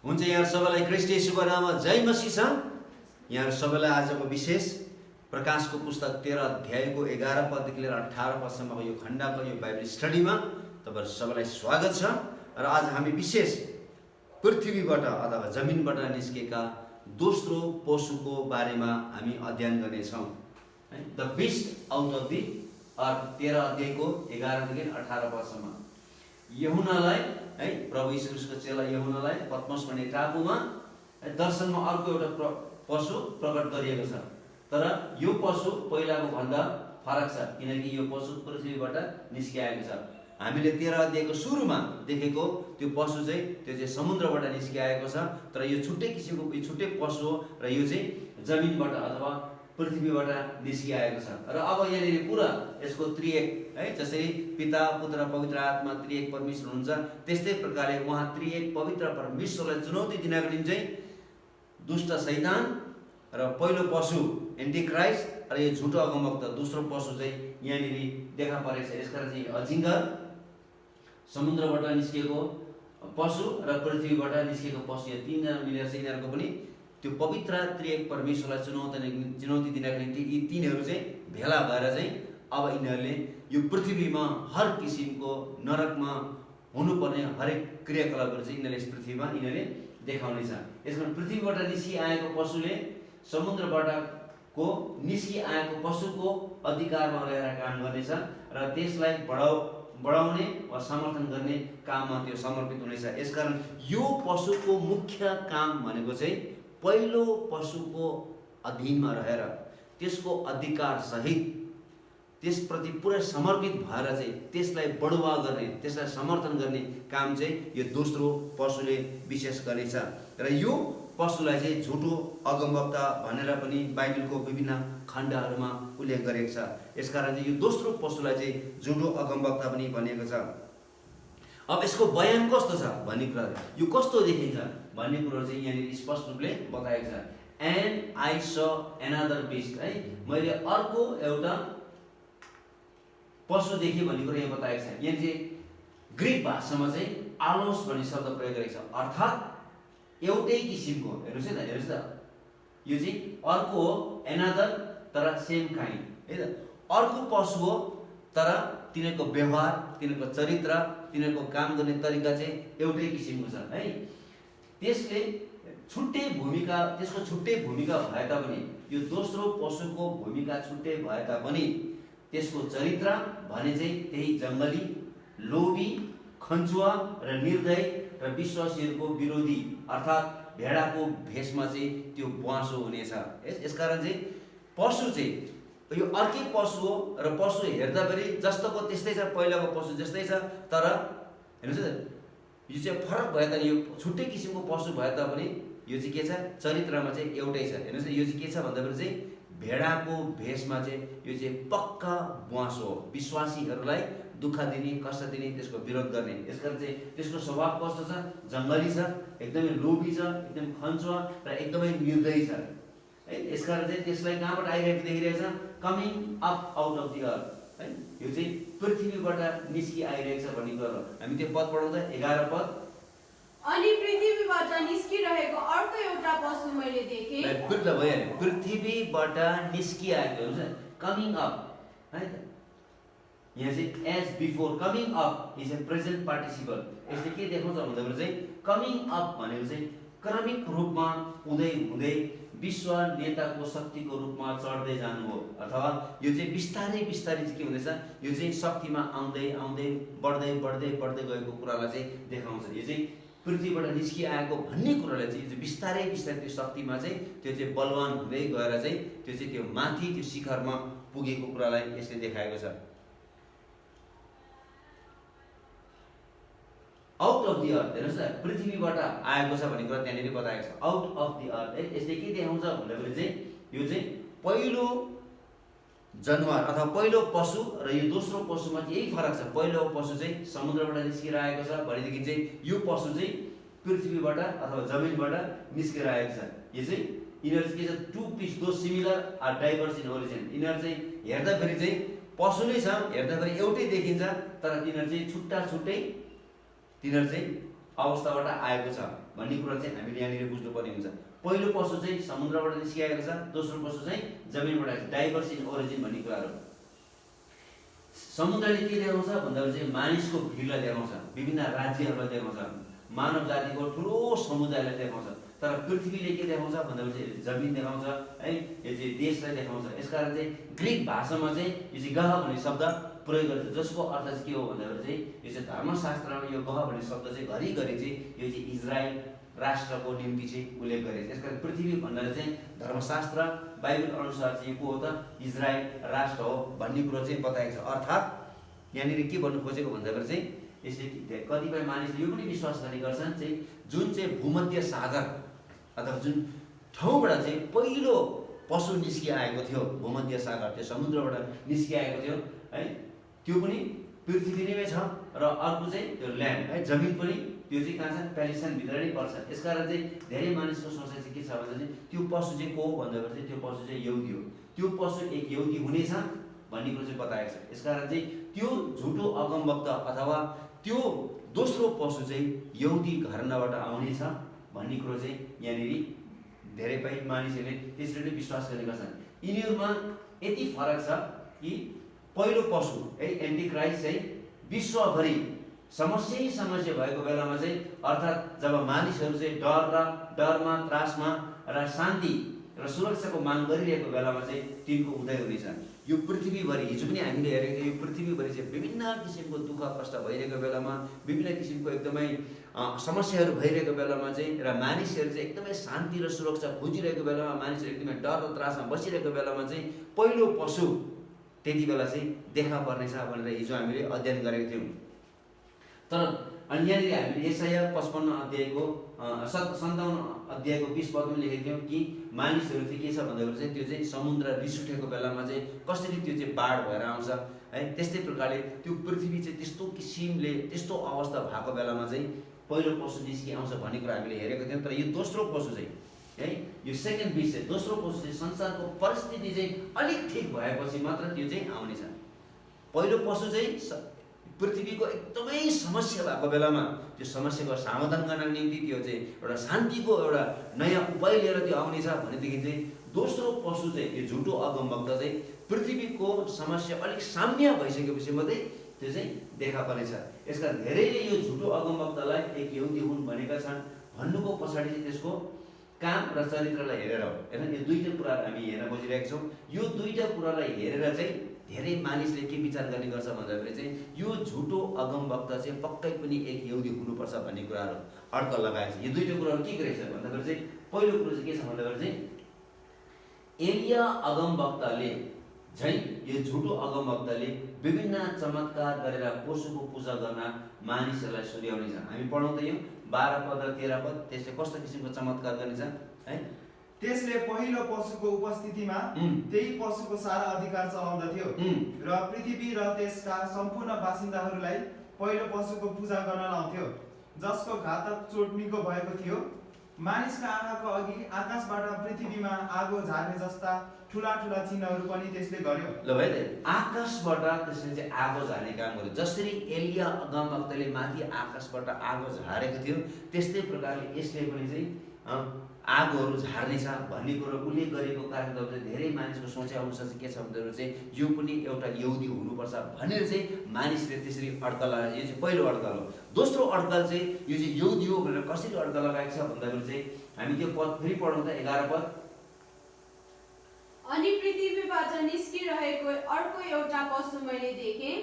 हुन्छ, यहाँ सबैलाई ख्रीष्ट येशूको नाममा जय मसीह छ। यहाँ सबैलाई आजको विशेष प्रकाशको पुस्तक 13 अध्यायको 11 पददेखि लिएर 18 पदसम्मको यो खण्डको यो बाइबल स्टडीमा तपाईहरु सबैलाई स्वागत छ। र आज हामी विशेष पृथ्वीबाट अथवा जमिनबाट निस्केका दोस्रो पशुको बारेमा हामी अध्ययन गर्नेछौँ है। The beast out of the earth 13 अध्यायको 11 देखि 18 पदसम्म। यूहन्नालाई है, प्रभु यीशु ख्रीष्टको चेला यूहन्नालाई पत्मस भन्ने टापुमा दर्शनमा अर्को एउटा पशु प्रकट गरिएको छ। तर यो पशु पहिलाको भन्दा फरक छ, किनकि यो पशु पृथ्वीबाट निस्किआएको छ। हामीले 13 अध्यायको सुरुमा देखेको त्यो पशु चाहिँ त्यो चाहिँ समुद्रबाट निस्किआएको छ। तर यो छुट्टै किसिमको छुट्टै पशु हो र यो चाहिँ जमिनबाट अथवा पृथ्वीबाट निस्किआएको छ। र अब यहाँनिर पुरा यसको त्रिएक है, जसरी पिता पुत्र पवित्र आत्मा त्रिएक परमेश्वर हुनुहुन्छ, त्यस्तै प्रकारले उहाँ त्रिएक पवित्र परमेश्वरलाई चुनौती दिनको निम्ति चाहिँ दुष्ट शैतान र पहिलो पशु एन्टिक्राइस्ट र यो झुटो अगमवक्ता दोस्रो पशु चाहिँ यहाँनिर देखा परेको छ। यसकारण चाहिँ अजिङ्गर, समुद्रबाट निस्किएको पशु र पृथ्वीबाट निस्किएको पशु, यो तीनजना मिलेर चाहिँ यिनीहरूको पनि त्यो पवित्र त्रिएक परमेश्वरलाई चुनौती दिनको निम्ति यी तीनहरू चाहिँ भेला भएर चाहिँ अब यिनीहरूले यो पृथ्वीमा हर किसिमको नरकमा हुनुपर्ने हरेक क्रियाकलापहरू चाहिँ यिनीहरूले यस पृथ्वीमा यिनीहरूले देखाउनेछ। यसमा पृथ्वीबाट निस्किआएको पशुले समुद्रबाट को निस्किआएको पशुको अधिकारमा रहेर काम गर्नेछ र त्यसलाई बढाउने वा समर्थन गर्ने काममा त्यो समर्पित हुनेछ। यसकारण यो पशुको मुख्य काम भनेको चाहिँ पहिलो पशुको अधीनमा रहेर त्यसको अधिकार सहित त्यसप्रति पुरै समर्पित भएर चाहिँ त्यसलाई बढुवा गर्ने, त्यसलाई समर्थन गर्ने काम चाहिँ यो दोस्रो पशुले विशेष गर्नेछ। र यो पशुलाई चाहिँ झुटो अगमवक्ता भनेर पनि बाइबलको विभिन्न खण्डहरूमा उल्लेख गरेको छ। यसकारण चाहिँ यो दोस्रो पशुलाई चाहिँ झुटो अगमवक्ता पनि भनिएको छ। अब यसको बयान कस्तो छ भन्ने कुरा, यो कस्तो देखिन्छ भन्ने कुरो चाहिँ यहाँनिर स्पष्ट रूपले बताएको छ। एन्ड आई स एनादर बिस्ट है, मैले अर्को एउटा पशु देखेँ भन्ने कुरो यहाँ बताएको छ। यहाँ चाहिँ ग्रिक भाषामा चाहिँ आलोस भन्ने शब्द प्रयोग गरेको छ, अर्थात् एउटै किसिमको। हेर्नुहोस् है त, हेर्नुहोस् त, यो चाहिँ अर्को हो, एनादर तर सेम काइन्ड है त। अर्को पशु हो तर तिनीहरूको व्यवहार, तिनीहरूको चरित्र, तिनीहरूको काम गर्ने तरिका चाहिँ एउटै किसिमको छ है। त्यसले छुट्टै भूमिका, त्यसको छुट्टै भूमिका भए तापनि, यो दोस्रो पशुको भूमिका छुट्टै भए तापनि त्यसको चरित्र भने चाहिँ त्यही जङ्गली, लोभी, खन्चुवा र निर्दयी र विश्वासीहरूको विरोधी, अर्थात् भेडाको भेषमा चाहिँ त्यो ब्वाँसो हुनेछ। यसकारण चाहिँ पशु चाहिँ यो अर्कै पशु हो र पशु हेर्दाखेरि जस्तोको त्यस्तै छ, पहिलाको पशु जस्तै छ। तर हेर्नुहोस् त, यो चाहिँ फरक भए तापनि, यो छुट्टै किसिमको पशु भए तापनि यो चाहिँ के छ, चरित्रमा चाहिँ एउटै छ। हेर्नुहोस् त, यो चाहिँ के छ भन्दाखेरि चाहिँ भेडाको भेषमा चाहिँ यो चाहिँ पक्का ब्वाँसो हो, विश्वासीहरूलाई दुःख दिने, कष्ट दिने, त्यसको विरोध गर्ने। यसकारण चाहिँ त्यसको स्वभाव कस्तो छ, जङ्गली छ, एकदमै लोभी छ, एकदम खन्चुवा र एकदमै निर्दयी छ है। यसकारण चाहिँ त्यसलाई कहाँबाट आइरहेको देखिरहेछ, coming up out of the earth है, यो चाहिँ पृथ्वीबाट निस्किआइरहेको छ भन्ने कुरा। हामी त्यो पद पढाउँदा 11 पद, अनि पृथ्वीबाट निस्किरहेको अर्को एउटा पशु मैले देखेँ। बिर्ला भइहाल्यो, पृथ्वीबाट निस्किआएको हुन्छ, कमिङ अप है त। यहाँ चाहिँ as before, coming up is a present participle. यसले के देखाउँछ भन्दाखेरि चाहिँ कमिङ अप भनेको चाहिँ क्रमिक रूपमा हुँदै हुँदै विश्व नेताको शक्तिको रूपमा चढ्दै जानु हो। अथवा यो चाहिँ बिस्तारै बिस्तारै चाहिँ के हुँदैछ, यो चाहिँ शक्तिमा आउँदै आउँदै बढ्दै बढ्दै बढ्दै गएको कुरालाई चाहिँ देखाउँछ। यो चाहिँ पृथ्वीबाट निस्किआएको भन्ने कुरालाई चाहिँ यो चाहिँ बिस्तारै बिस्तारै त्यो शक्तिमा चाहिँ त्यो चाहिँ बलवान हुँदै गएर चाहिँ त्यो चाहिँ त्यो माथि त्यो शिखरमा पुगेको कुरालाई यसले देखाएको छ। आउट अफ द अर्थ, हेर्नुहोस् न, पृथ्वीबाट आएको छ भन्ने कुरा त्यहाँनिर बताएको छ, आउट अफ द अर्थ है। यसले के देखाउँछ भन्दाखेरि चाहिँ यो चाहिँ पहिलो जनावर अथवा पहिलो पशु र यो दोस्रो पशुमा चाहिँ यही फरक छ। पहिलो पशु चाहिँ समुद्रबाट निस्केर आएको छ भनेदेखि चाहिँ यो पशु चाहिँ पृथ्वीबाट अथवा जमिनबाट निस्केर आएको छ। यो चाहिँ यिनीहरू के छ, two piece though similar are diverse in origin. यिनीहरू चाहिँ हेर्दाखेरि चाहिँ पशु नै छ, हेर्दाखेरि एउटै देखिन्छ, तर तिनीहरू चाहिँ छुट्टा छुट्टै तिनीहरू चाहिँ अवस्थाबाट आएको छ भन्ने कुरा चाहिँ हामीले यहाँनिर बुझ्नुपर्ने हुन्छ। पहिलो पशु चाहिँ समुद्रबाट निस्किआएको छ, दोस्रो पशु चाहिँ जमिनबाट आएको छ। डाइभर्स इन ओरिजिन भन्ने कुराहरू समुद्रले के देखाउँछ भन्दाखेरि चाहिँ मानिसको भिडलाई देखाउँछ, विभिन्न राज्यहरूलाई देखाउँछ, मानव जातिको ठुलो समुदायलाई देखाउँछ। तर पृथ्वीले के देखाउँछ भन्दाखेरि चाहिँ जमिन देखाउँछ है, यो चाहिँ देशलाई देखाउँछ। यसकारण चाहिँ ग्रिक भाषामा चाहिँ यो चाहिँ गह भन्ने शब्द प्रयोग गर्छ, जसको अर्थ चाहिँ के हो भन्दाखेरि चाहिँ यो चाहिँ धर्मशास्त्रमा यो गह भन्ने शब्द चाहिँ घरिघरि चाहिँ यो चाहिँ इजरायल राष्ट्रको निम्ति चाहिँ उल्लेख गरेको छ। यसकारण पृथ्वी भन्नाले चाहिँ धर्मशास्त्र बाइबल अनुसार चाहिँ को हो त इजरायल राष्ट्र हो भन्ने कुरो चाहिँ बताएको छ। अर्थात् यहाँनिर के भन्नु खोजेको भन्दाखेरि चाहिँ यसले कतिपय मानिसले यो पनि विश्वास गर्ने गर्छन् चाहिँ जुन चाहिँ भूमध्य सागर अथवा जुन ठाउँबाट चाहिँ पहिलो पशु निस्किआएको थियो, भूमध्य सागर त्यो समुद्रबाट निस्किआएको थियो है, त्यो पनि पृथ्वी नै छ। र अर्को चाहिँ त्यो ल्यान्ड है, जमिन पनि त्यो चाहिँ कहाँ छ प्यालेस्टाइनभित्र नै पर्छ। यसकारण चाहिँ धेरै मानिसको सोचाइ चाहिँ के छ भने चाहिँ त्यो पशु चाहिँ को हो भन्दाखेरि चाहिँ त्यो पशु चाहिँ यहुदी हो, त्यो पशु एक यहुदी हुनेछ भन्ने कुरो चाहिँ बताएको छ। यसकारण चाहिँ त्यो झुटो अगमवक्त अथवा त्यो दोस्रो पशु चाहिँ यहुदी घरानाबाट आउनेछ भन्ने कुरो चाहिँ यहाँनिर धेरै मानिसहरूले त्यसरी नै विश्वास गर्ने गर्छन्। यिनीहरूमा यति फरक छ कि पहिलो पशु है एन्टिक्राइस्ट चाहिँ विश्वभरि समस्या भएको बेलामा चाहिँ अर्थात् जब मानिसहरू चाहिँ डरमा त्रासमा र शान्ति र सुरक्षाको माग गरिरहेको बेलामा चाहिँ तिनको उदय हुनेछ। यो पृथ्वीभरि हिजो पनि हामीले हेरेको यो पृथ्वीभरि चाहिँ विभिन्न किसिमको दुःख कष्ट भइरहेको बेलामा, विभिन्न किसिमको एकदमै समस्याहरू भइरहेको बेलामा चाहिँ र मानिसहरू चाहिँ एकदमै शान्ति र सुरक्षा खोजिरहेको बेलामा, मानिसहरू एकदमै डर र त्रासमा बसिरहेको बेलामा चाहिँ पहिलो पशु त्यति बेला चाहिँ देखा पर्नेछ भनेर हिजो हामीले अध्ययन गरेको थियौँ। तर अनि यहाँनिर हामीले यशाया 55 अध्यायको 57 अध्यायको 20 पदमा लेखेको थियौँ कि मानिसहरू चाहिँ के छ भन्दाखेरि चाहिँ त्यो चाहिँ समुद्र रिस उठेको बेलामा चाहिँ कसरी त्यो चाहिँ बाढ भएर आउँछ है, त्यस्तै प्रकारले त्यो पृथ्वी चाहिँ त्यस्तो किसिमले त्यस्तो अवस्था भएको बेलामा चाहिँ पहिलो पशु निस्कि आउँछ भन्ने कुरा हामीले हेरेको थियौँ। तर यो दोस्रो पशु चाहिँ है, यो सेकेन्ड बिस्ट चाहिँ दोस्रो पशु चाहिँ संसारको परिस्थिति चाहिँ अलिक ठिक भएपछि मात्र त्यो चाहिँ आउनेछ। पहिलो पशु चाहिँ पृथ्वीको एकदमै समस्या भएको बेलामा त्यो समस्याको समाधान गर्नको निम्ति त्यो चाहिँ एउटा शान्तिको एउटा नयाँ उपाय लिएर त्यो आउनेछ भनेदेखि चाहिँ दोस्रो पशु चाहिँ यो झुटो अगमवक्त चाहिँ पृथ्वीको समस्या अलिक साम्य भइसकेपछि मात्रै त्यो चाहिँ देखा पर्नेछ। यसका धेरैले यो झुटो अगमवक्तलाई एक यहुदी हुन् भनेका छन् भन्नुको पछाडि चाहिँ त्यसको काम र चरित्रलाई हेरेर हो हैन। यो दुईटा कुराहरू हामी हेर्न खोजिरहेका छौँ। यो दुईटा कुरालाई हेरेर चाहिँ धेरै मानिसले के विचार गर्ने गर्छ भन्दाखेरि चाहिँ यो झुटो अगमवक्त चाहिँ पक्कै पनि एक यहुदी हुनुपर्छ भन्ने कुराहरू अर्थ लगाएको छ। यो दुईटा कुराहरू के रहेछ भन्दाखेरि चाहिँ पहिलो कुरो चाहिँ के छ भन्दाखेरि चाहिँ एलिया अगमवक्तले झै यो झुटो अगमवक्तले विभिन्न चमत्कार गरेर पशुको पूजा गर्न मानिसहरूलाई सुर्याउनेछ। हामी पढाउँदैयौँ 12 पद र 13 पद, त्यसले कस्तो किसिमको चमत्कार गर्नेछ है। त्यसले पहिलो पशुको उपस्थितिमा त्यही पशुको सारा अधिकार चलाउँदथ्यो र पृथ्वी र त्यसका सम्पूर्ण बासिन्दाहरूलाई पहिलो पशुको पूजा गर्न लाउँथ्यो, जसको घातक चोट निको भएको थियो। मानिसका आँखाको अघि आकाशबाट पृथ्वीमा आगो झार्ने जस्ता ठुला ठुला चिन्हहरू पनि त्यसले गर्यो। ल भाइ, आकाशबाट त्यसले चाहिँ आगो झार्ने काम गर्यो। जसरी एलिया अगमवक्तले माथि आकाशबाट आगो झारेको थियो त्यस्तै प्रकारले यसले पनि चाहिँ आगोहरू झार्नेछ भन्ने कुरो उल्लेख गरेको कारणले गर्दा धेरै मानिसको सोचाइ अनुसार चाहिँ के छ भन्दाखेरि चाहिँ यो पनि एउटा यहुदी हुनुपर्छ भनेर चाहिँ मानिसले त्यसरी अड्कल लगाए। यो चाहिँ पहिलो अड्कल हो। दोस्रो अड्कल चाहिँ यो चाहिँ यहुदी हो भनेर कसरी अड्कल लगाएको छ भन्दाखेरि चाहिँ हामी त्यो पद फेरि पढौँ त 11 पद। अनि पृथ्वीबाट निस्किरहेको अर्को एउटा पशु मैले देखेँ,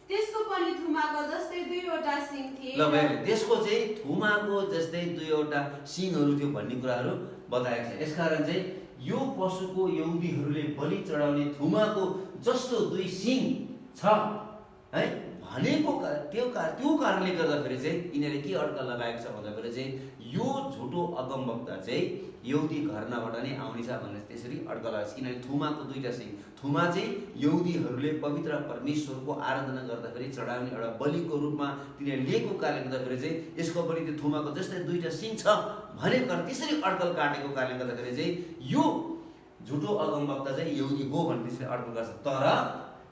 त्यसको पनि थुमाको जस्तै दुईवटा सिङ थिए। ल भाइ, त्यसको चाहिँ थुमाको जस्तै दुईवटा सिङहरू थियो भन्ने कुराहरू बताएको छ। यसकारण चाहिँ यो पशुको यहुदीहरूले बलि चढाउने थुमाको जस्तो दुई सिङ छ है भनेको त्यो कारणले गर्दाखेरि चाहिँ यिनीहरूले के अड्कल लगाएको छ भन्दाखेरि चाहिँ यो झुटो अगमवक्ता चाहिँ यहुदी घरानाबाट नै आउनेछ भनेर त्यसरी अड्कल लगाएको छ। किनभने थुमाको दुईटा सिङ, थुमा चाहिँ यहुदीहरूले पवित्र परमेश्वरको आराधना गर्दाखेरि चढाउने एउटा बलिको रूपमा तिनीहरूले लिएको कारणले गर्दाखेरि चाहिँ यसको पनि त्यो थुमाको जस्तै दुईटा सिङ छ भनेको कारण त्यसरी अड्कल काटेको कारणले गर्दाखेरि चाहिँ यो झुटो अगमवक्ता चाहिँ यहुदी हो भनेर त्यसरी अड्कल गर्छ। तर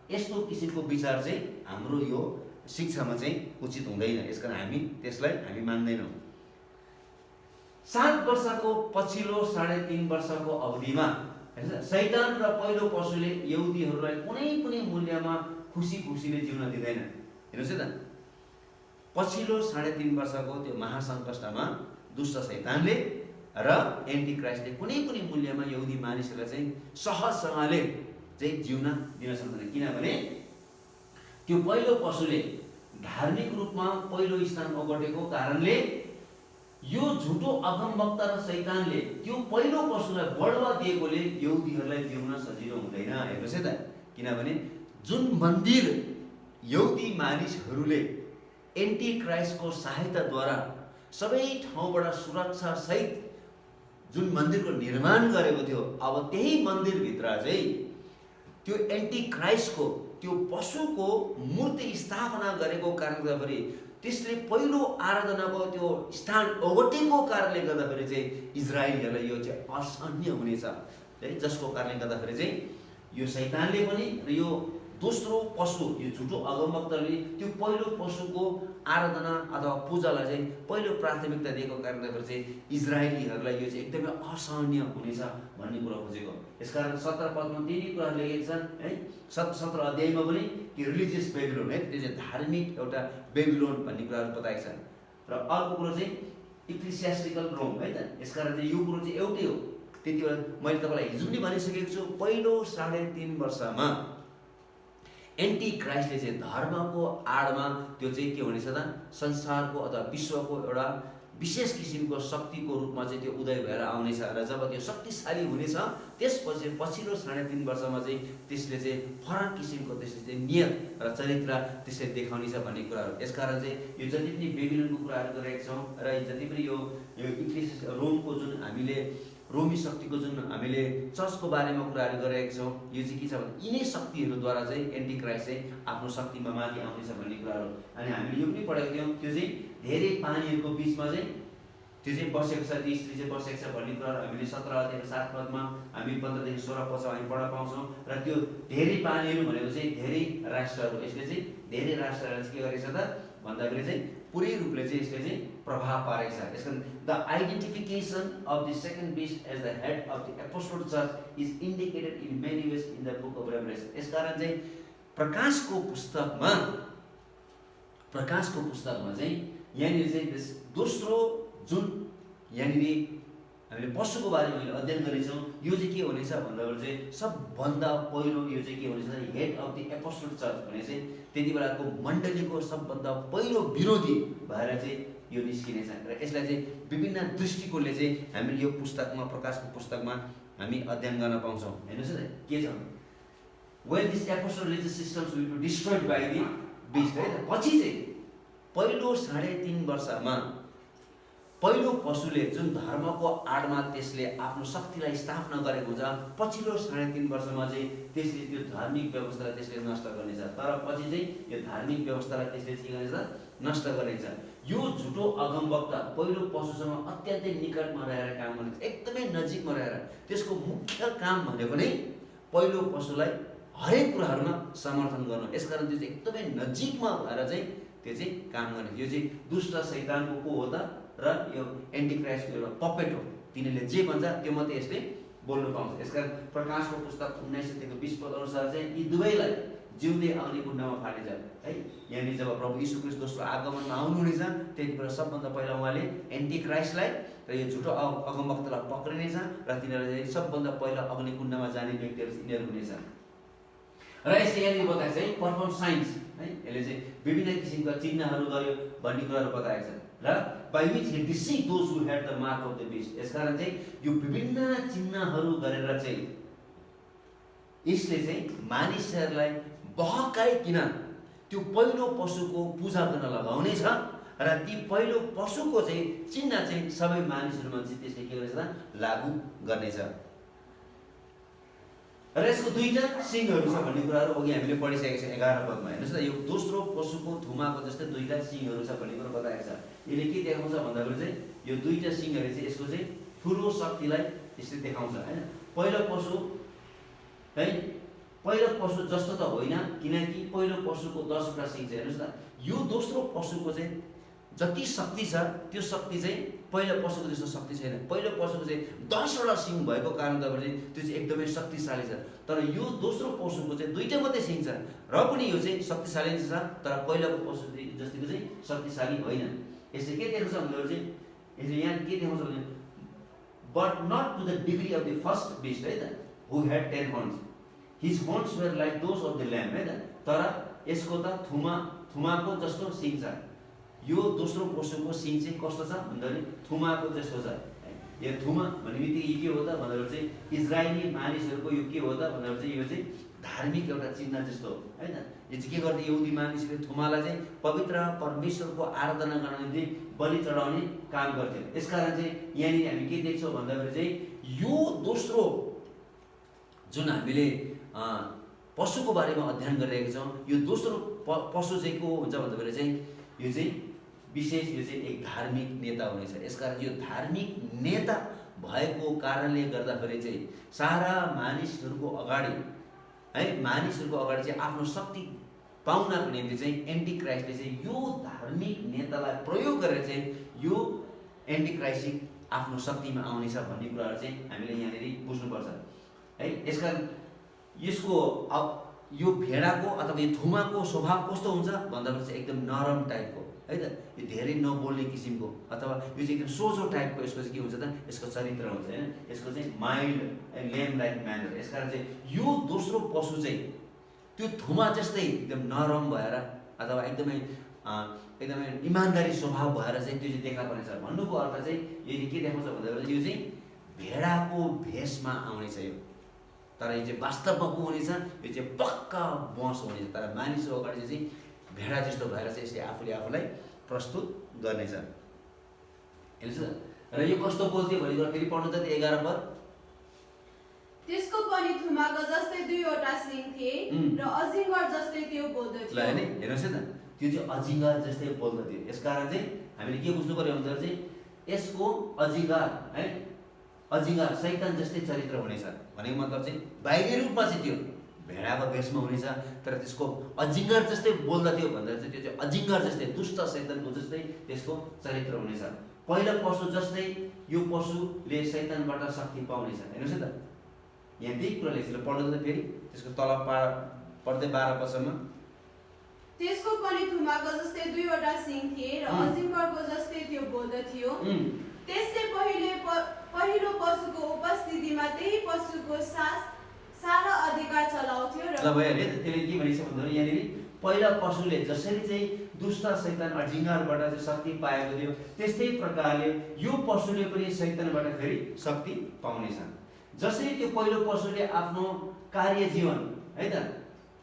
यस्तो किसिमको विचार चाहिँ हाम्रो यो शिक्षामा चाहिँ उचित हुँदैन, यसकारण हामी त्यसलाई मान्दैनौँ। 7 वर्षको पछिल्लो 3.5 वर्षको अवधिमा शैतान र पहिलो पशुले यहुदीहरूलाई कुनै पनि मूल्यमा खुसीले जिउन दिँदैन। हेर्नुहोस् है त, पछिल्लो 3.5 वर्षको त्यो महासङ्कटमा दुष्ट शैतानले र एन्टिक्राइस्टले कुनै पनि मूल्यमा यहुदी मानिसहरूलाई चाहिँ सहजसँगले चाहिँ जिउन दिन सक्दैन। किनभने त्यो पहिलो पशुले धार्मिक रूपमा पहिलो स्थान ओगटेको कारणले यो झुटो अगमवक्ता र शैतानले त्यो पहिलो पशुलाई बढावा दिएकोले यहुदीहरूलाई जिउन सजिलो हुँदैन। हेर्नुहोस् है त, किनभने जुन मन्दिर यहुदी मानिसहरूले एन्टिक्राइस्टको सहायताद्वारा सबै ठाउँबाट सुरक्षा सहित जुन मन्दिरको निर्माण गरेको थियो, अब त्यही मन्दिरभित्र चाहिँ त्यो एन्टिक्राइस्टको त्यो पशुको मूर्ति स्थापना गरेको कारणले गर्दाखेरि त्यसले पहिलो आराधनाको त्यो स्थान ओगटेको कारणले गर्दाखेरि चाहिँ इजरायलीहरूलाई यो चाहिँ असहनीय हुनेछ है। जसको कारणले गर्दाखेरि चाहिँ यो शैतानले पनि र यो दोस्रो पशु यो झुटो अगमवक्ताले त्यो पहिलो पशुको आराधना अथवा पूजालाई चाहिँ पहिलो प्राथमिकता दिएको कारणले गर्दा चाहिँ इजरायलीहरूलाई यो चाहिँ एकदमै असहनीय हुनेछ भन्ने कुरा खोजेको। यसकारण 17 पदमा त्यही कुरा लेखेको छ है। 17 अध्यायमा पनि कि रिलिजियस बेबिलोन है, त्यो चाहिँ धार्मिक एउटा बेबिलोन भन्ने कुराहरू बताएको छ। र अर्को कुरो चाहिँ इक्लिसियास्टिकल रोम है त। यसकारण चाहिँ यो कुरो चाहिँ एउटै हो। त्यति बेला मैले तपाईँलाई हिजो पनि भनिसकेको छु, पहिलो 3.5 वर्षमा एन्टिक्राइस्टले चाहिँ धर्मको आडमा त्यो चाहिँ के हुनेछ त, संसारको अथवा विश्वको एउटा विशेष किसिमको शक्तिको रूपमा चाहिँ त्यो उदय भएर आउनेछ। र जब त्यो शक्तिशाली हुनेछ त्यसपछि पछिल्लो 3.5 वर्षमा चाहिँ त्यसले चाहिँ फरक किसिमको त्यसले चाहिँ नियत र चरित्र त्यसले देखाउनेछ भन्ने कुराहरू। यसकारण चाहिँ यो जति पनि बेबिलोनको कुराहरू गरिरहेका छौँ र जति पनि यो इक्लिसियस रोमको जुन हामीले रोमी शक्तिको जुन हामीले चर्चको बारेमा कुराहरू गरिरहेका छौँ, यो चाहिँ के छ भने यिनै शक्तिहरूद्वारा चाहिँ एन्टिक्राइस्ट चाहिँ आफ्नो शक्तिमा माथि आउनेछ भन्ने कुराहरू। अनि हामीले यो पनि पढेको थियौँ, त्यो चाहिँ धेरै पानीहरूको बिचमा चाहिँ त्यो चाहिँ बसेको छ, ती स्त्री चाहिँ बसेको छ भन्ने कुराहरू हामीले 17 अध्यायको 7 पदमा हामी 15 देखि 16 पदमा हामी पढ्न पाउँछौँ। र त्यो धेरै पानीहरू भनेको चाहिँ धेरै राष्ट्रहरू, यसले चाहिँ धेरै राष्ट्रहरूलाई चाहिँ के गरेको छ त भन्दाखेरि चाहिँ पुरै रूपले चाहिँ यसले चाहिँ प्रभाव पारेको छ। यसको the identification of the second beast as the head of the apostle church is indicated in many ways in the book of revelation. यसकारण चाहिँ प्रकाशको पुस्तकमा चाहिँ यहाँनिर चाहिँ दोस्रो जुन यहाँनिर हामीले पशुको बारेमा हामीले अध्ययन गरेछौँ, यो चाहिँ के हुनेछ भन्दाखेरि चाहिँ सबभन्दा पहिलो यो चाहिँ के हुनेछ, head of the apostle church भने चाहिँ त्यति बेलाको मण्डलीको सबभन्दा पहिलो विरोधी भएर चाहिँ यो निस्किनेछ। र यसलाई चाहिँ विभिन्न दृष्टिकोणले चाहिँ हामीले यो पुस्तकमा प्रकाशको पुस्तकमा हामी अध्ययन गर्न पाउँछौँ। हेर्नुहोस् न के छ, when this apostle religious systems will be destroyed by the beast है। पछि चाहिँ पहिलो 3.5 वर्षमा पहिलो पशुले जुन धर्मको आडमा त्यसले आफ्नो शक्तिलाई स्थापना गरेको हुन्छ, पछिल्लो 3.5 वर्षमा चाहिँ त्यसले त्यो धार्मिक व्यवस्थालाई त्यसले नष्ट गर्नेछ। तर पछि चाहिँ यो धार्मिक व्यवस्थालाई त्यसले के गर्नेछ, नष्ट गर्नेछ। यो झुटो अगमवक्ता पहिलो पशुसँग अत्यन्तै निकटमा रहेर काम गर्नेछ, एकदमै नजिकमा रहेर। त्यसको मुख्य काम भनेको नै पहिलो पशुलाई हरेक कुराहरूमा समर्थन गर्नु। यसकारण त्यो चाहिँ एकदमै नजिकमा भएर चाहिँ त्यो चाहिँ काम गर्ने। यो चाहिँ दुष्ट शैतानको को हो त, र यो एन्टिक्राइस्टको एउटा पपेट हो। तिनीहरूले जे भन्छ त्यो मात्रै यसले बोल्नु पाउँछ। यसकारण प्रकाशको पुस्तक 19:20 पद अनुसार चाहिँ यी दुवैलाई जिउँदै अग्निकुण्डमा फालिन्छ है। यहाँनिर जब प्रभु यीशु ख्रीष्ट दोस्रो आगमनमा आउनुहुनेछ त्यति बेला सबभन्दा पहिला उहाँले एन्टिक्राइस्टलाई र यो झुटो अगमवक्तालाई पक्रिनेछ र तिनीहरूले सबभन्दा पहिला अग्निकुण्डमा जाने व्यक्तिहरू यिनीहरू हुनेछ। र यसले यहाँनिर बताएको छ है परफर्म साइन्स है, यसले चाहिँ विभिन्न किसिमका चिन्हहरू गर्यो भन्ने कुराहरू बताएको छ। र by which he deceived those who had the mark of the beast। यसकारण चाहिँ यो विभिन्न चिन्हहरू गरेर चाहिँ यसले चाहिँ मानिसहरूलाई बहकाइकिन त्यो पहिलो पशुको पूजा गर्न लगाउनेछ र ती पहिलो पशुको चाहिँ चिन्ह चाहिँ सबै मानिसहरूमा चाहिँ त्यसले के गर्नेछ, लागू गर्नेछ। र यसको दुईटा सिङहरू छ भन्ने कुराहरू अघि हामीले पढिसकेको छ 11 पदमा। हेर्नुहोस् न, यो दोस्रो पशुको थुमाको जस्तै दुईटा सिङहरू छ भन्ने कुरो बताएको छ। यसले के देखाउँछ भन्दाखेरि चाहिँ यो दुईटा सिङहरू चाहिँ यसको चाहिँ ठुलो शक्तिलाई यसले देखाउँछ हैन। पहिलो पशु है, पहिलो पशु जस्तो त होइन, किनकि पहिलो पशुको 10 वटा सिङ छ। हेर्नुहोस् न, यो दोस्रो पशुको चाहिँ जति शक्ति छ त्यो शक्ति चाहिँ पहिलो पशुको जस्तो शक्ति छैन। पहिलो पशुको चाहिँ 10वटा सिङ भएको कारण चाहिँ त्यो चाहिँ एकदमै शक्तिशाली छ। तर यो दोस्रो पशुको चाहिँ 2टा मात्रै सिङ छ र पनि यो चाहिँ शक्तिशाली छ, तर पहिलाको पशु जतिको चाहिँ शक्तिशाली होइन। यसले के देखाउँछ भन्दाखेरि चाहिँ यसले यहाँ के देखाउँछ भने but not to the degree of the first beast है त, who had 10 horns, his horns were like those of the lamb है त। तर यसको त थुमाको जस्तो सिङ छ। यो दोस्रो पशुको सिङ चाहिँ कस्तो छ भन्दाखेरि थुमाको जस्तो छ। यो थुमा भन्ने बित्तिकै के हो त भन्दाखेरि चाहिँ इजरायली मानिसहरूको यो के हो त भन्दाखेरि चाहिँ यो चाहिँ धार्मिक एउटा चिन्ह जस्तो हो हैन। यो चाहिँ के गर्थे यहुदी मानिसहरूले थुमालाई चाहिँ पवित्र परमेश्वरको आराधना गर्न निम्ति बलि चढाउने काम गर्थ्यो। यसकारण चाहिँ यहाँनिर हामी के देख्छौँ भन्दाखेरि चाहिँ यो दोस्रो जुन हामीले पशुको बारेमा अध्ययन गरिरहेका छौँ, यो दोस्रो पशु चाहिँ को हुन्छ भन्दाखेरि चाहिँ यो चाहिँ विशेष यो चाहिँ एक धार्मिक नेता हुनेछ। यसकारण यो धार्मिक नेता भएको कारणले गर्दाखेरि चाहिँ सारा मानिसहरूको अगाडि है, मानिसहरूको अगाडि चाहिँ आफ्नो शक्ति पाउनको निम्ति चाहिँ एन्टी क्राइस्टले चाहिँ यो धार्मिक नेतालाई प्रयोग गरेर चाहिँ यो एन्टी क्राइस्ट आफ्नो शक्तिमा आउनेछ भन्ने कुराहरू चाहिँ हामीले यहाँनिर बुझ्नुपर्छ है। यसकारण यसको यो भेडाको अथवा यो थुमाको स्वभाव कस्तो हुन्छ भन्दाखेरि चाहिँ एकदम नरम टाइपको है त। यो धेरै नबोल्ने किसिमको अथवा यो चाहिँ एकदम सोझो टाइपको यसको चाहिँ के हुन्छ त, यसको चरित्र हुन्छ हैन। यसको चाहिँ mild and lame like manner. यसकारण चाहिँ यो दोस्रो पशु चाहिँ त्यो थुमा जस्तै एकदम नरम भएर अथवा एकदमै इमान्दारी स्वभाव भएर चाहिँ त्यो चाहिँ देखा पर्नेछ। भन्नुको अर्थ चाहिँ यदि के देखाउँछ भन्दाखेरि यो चाहिँ भेडाको भेषमा आउनेछ यो, तर यो चाहिँ वास्तवमा को हुनेछ, यो चाहिँ पक्का बस हुनेछ। तर मानिसको अगाडि चाहिँ भेडा जस्तो भएर चाहिँ यसले आफूले आफूलाई प्रस्तुत गर्नेछ हेर्नुहोस् न। र यो कस्तो बोल्थ्यो भने फेरि पढ्नु त 11 पद। त्यसको पनि थुमाको जस्तै 2वटा सिङ थिए र अजिङ्गर जस्तै त्यो बोल्दथ्यो। ल हैन हेर्नुहोस् न, त्यो चाहिँ अजिङ्गर जस्तै बोल्दथ्यो। यसकारण चाहिँ हामीले के बुझ्नु पर्यो भन्दाखेरि चाहिँ यसको अजिङ्गर है, अजिङ्गर शैतान जस्तै चरित्र हुनेछ भनेको मतलब चाहिँ बाहिरी रूपमा चाहिँ त्यो भेडाको भेषमा हुनेछ, तर त्यसको अजिङ्गर जस्तै बोल्दथ्यो भन्दाखेरि चाहिँ त्यो चाहिँ अजिङ्गर जस्तै दुष्ट शैतानको जस्तै त्यसको चरित्र हुनेछ। पहिलो पशु जस्तै यो पशुले शैतानबाट शक्ति पाउनेछ। हेर्नुहोस् न त यहाँ त्यही कुरा लेखेको पढ्नु त फेरि त्यसको तल पढ्दै 12 पदसम्म। त्यसको पनि थुमाको जस्तै 2वटा सिङ थिए र अजिङ्गरको जस्तै त्यो बोल्दथ्यो। त्यसले पहिलो पशुको उपस्थितिमा त्यही पशुको सारा अधिकार चलाउँथ्यो र ल भयो नि त्यसले के भनिन्छ भन्दाखेरि यहाँनिर पहिला पशुले जसरी चाहिँ दुष्ट शैतान अजिङ्गरबाट चाहिँ शक्ति पाएको थियो, त्यस्तै प्रकारले यो पशुले पनि शैतानबाट फेरि शक्ति पाउनेछ। जसरी त्यो पहिलो पशुले आफ्नो कार्य जीवन है त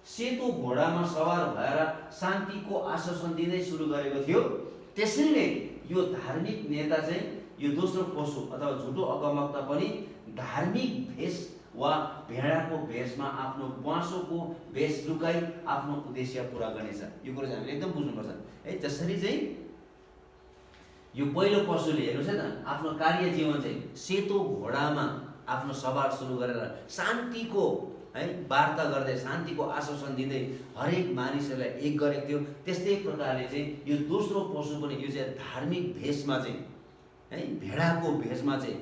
सेतो घोडामा सवार भएर शान्तिको आश्वासन दिँदै सुरु गरेको थियो, त्यसरी नै यो धार्मिक नेता चाहिँ यो दोस्रो पशु अथवा झुटो अगमवक्ता पनि धार्मिक भेष वा भेडाको भेषमा आफ्नो ब्वाँसोको भेष लुकाई आफ्नो उद्देश्य पुरा गर्नेछ। यो कुरा चाहिँ हामीले एकदम बुझ्नुपर्छ है। जसरी चाहिँ यो पहिलो पशुले हेर्नुहोस् है त आफ्नो कार्य जीवन चाहिँ सेतो घोडामा आफ्नो सवार सुरु गरेर शान्तिको है वार्ता गर्दै शान्तिको आश्वासन दिँदै हरेक मानिसहरूलाई एक गरेको थियो, त्यस्तै प्रकारले चाहिँ यो दोस्रो पशु पनि यो चाहिँ धार्मिक भेषमा चाहिँ है भेडाको भेषमा चाहिँ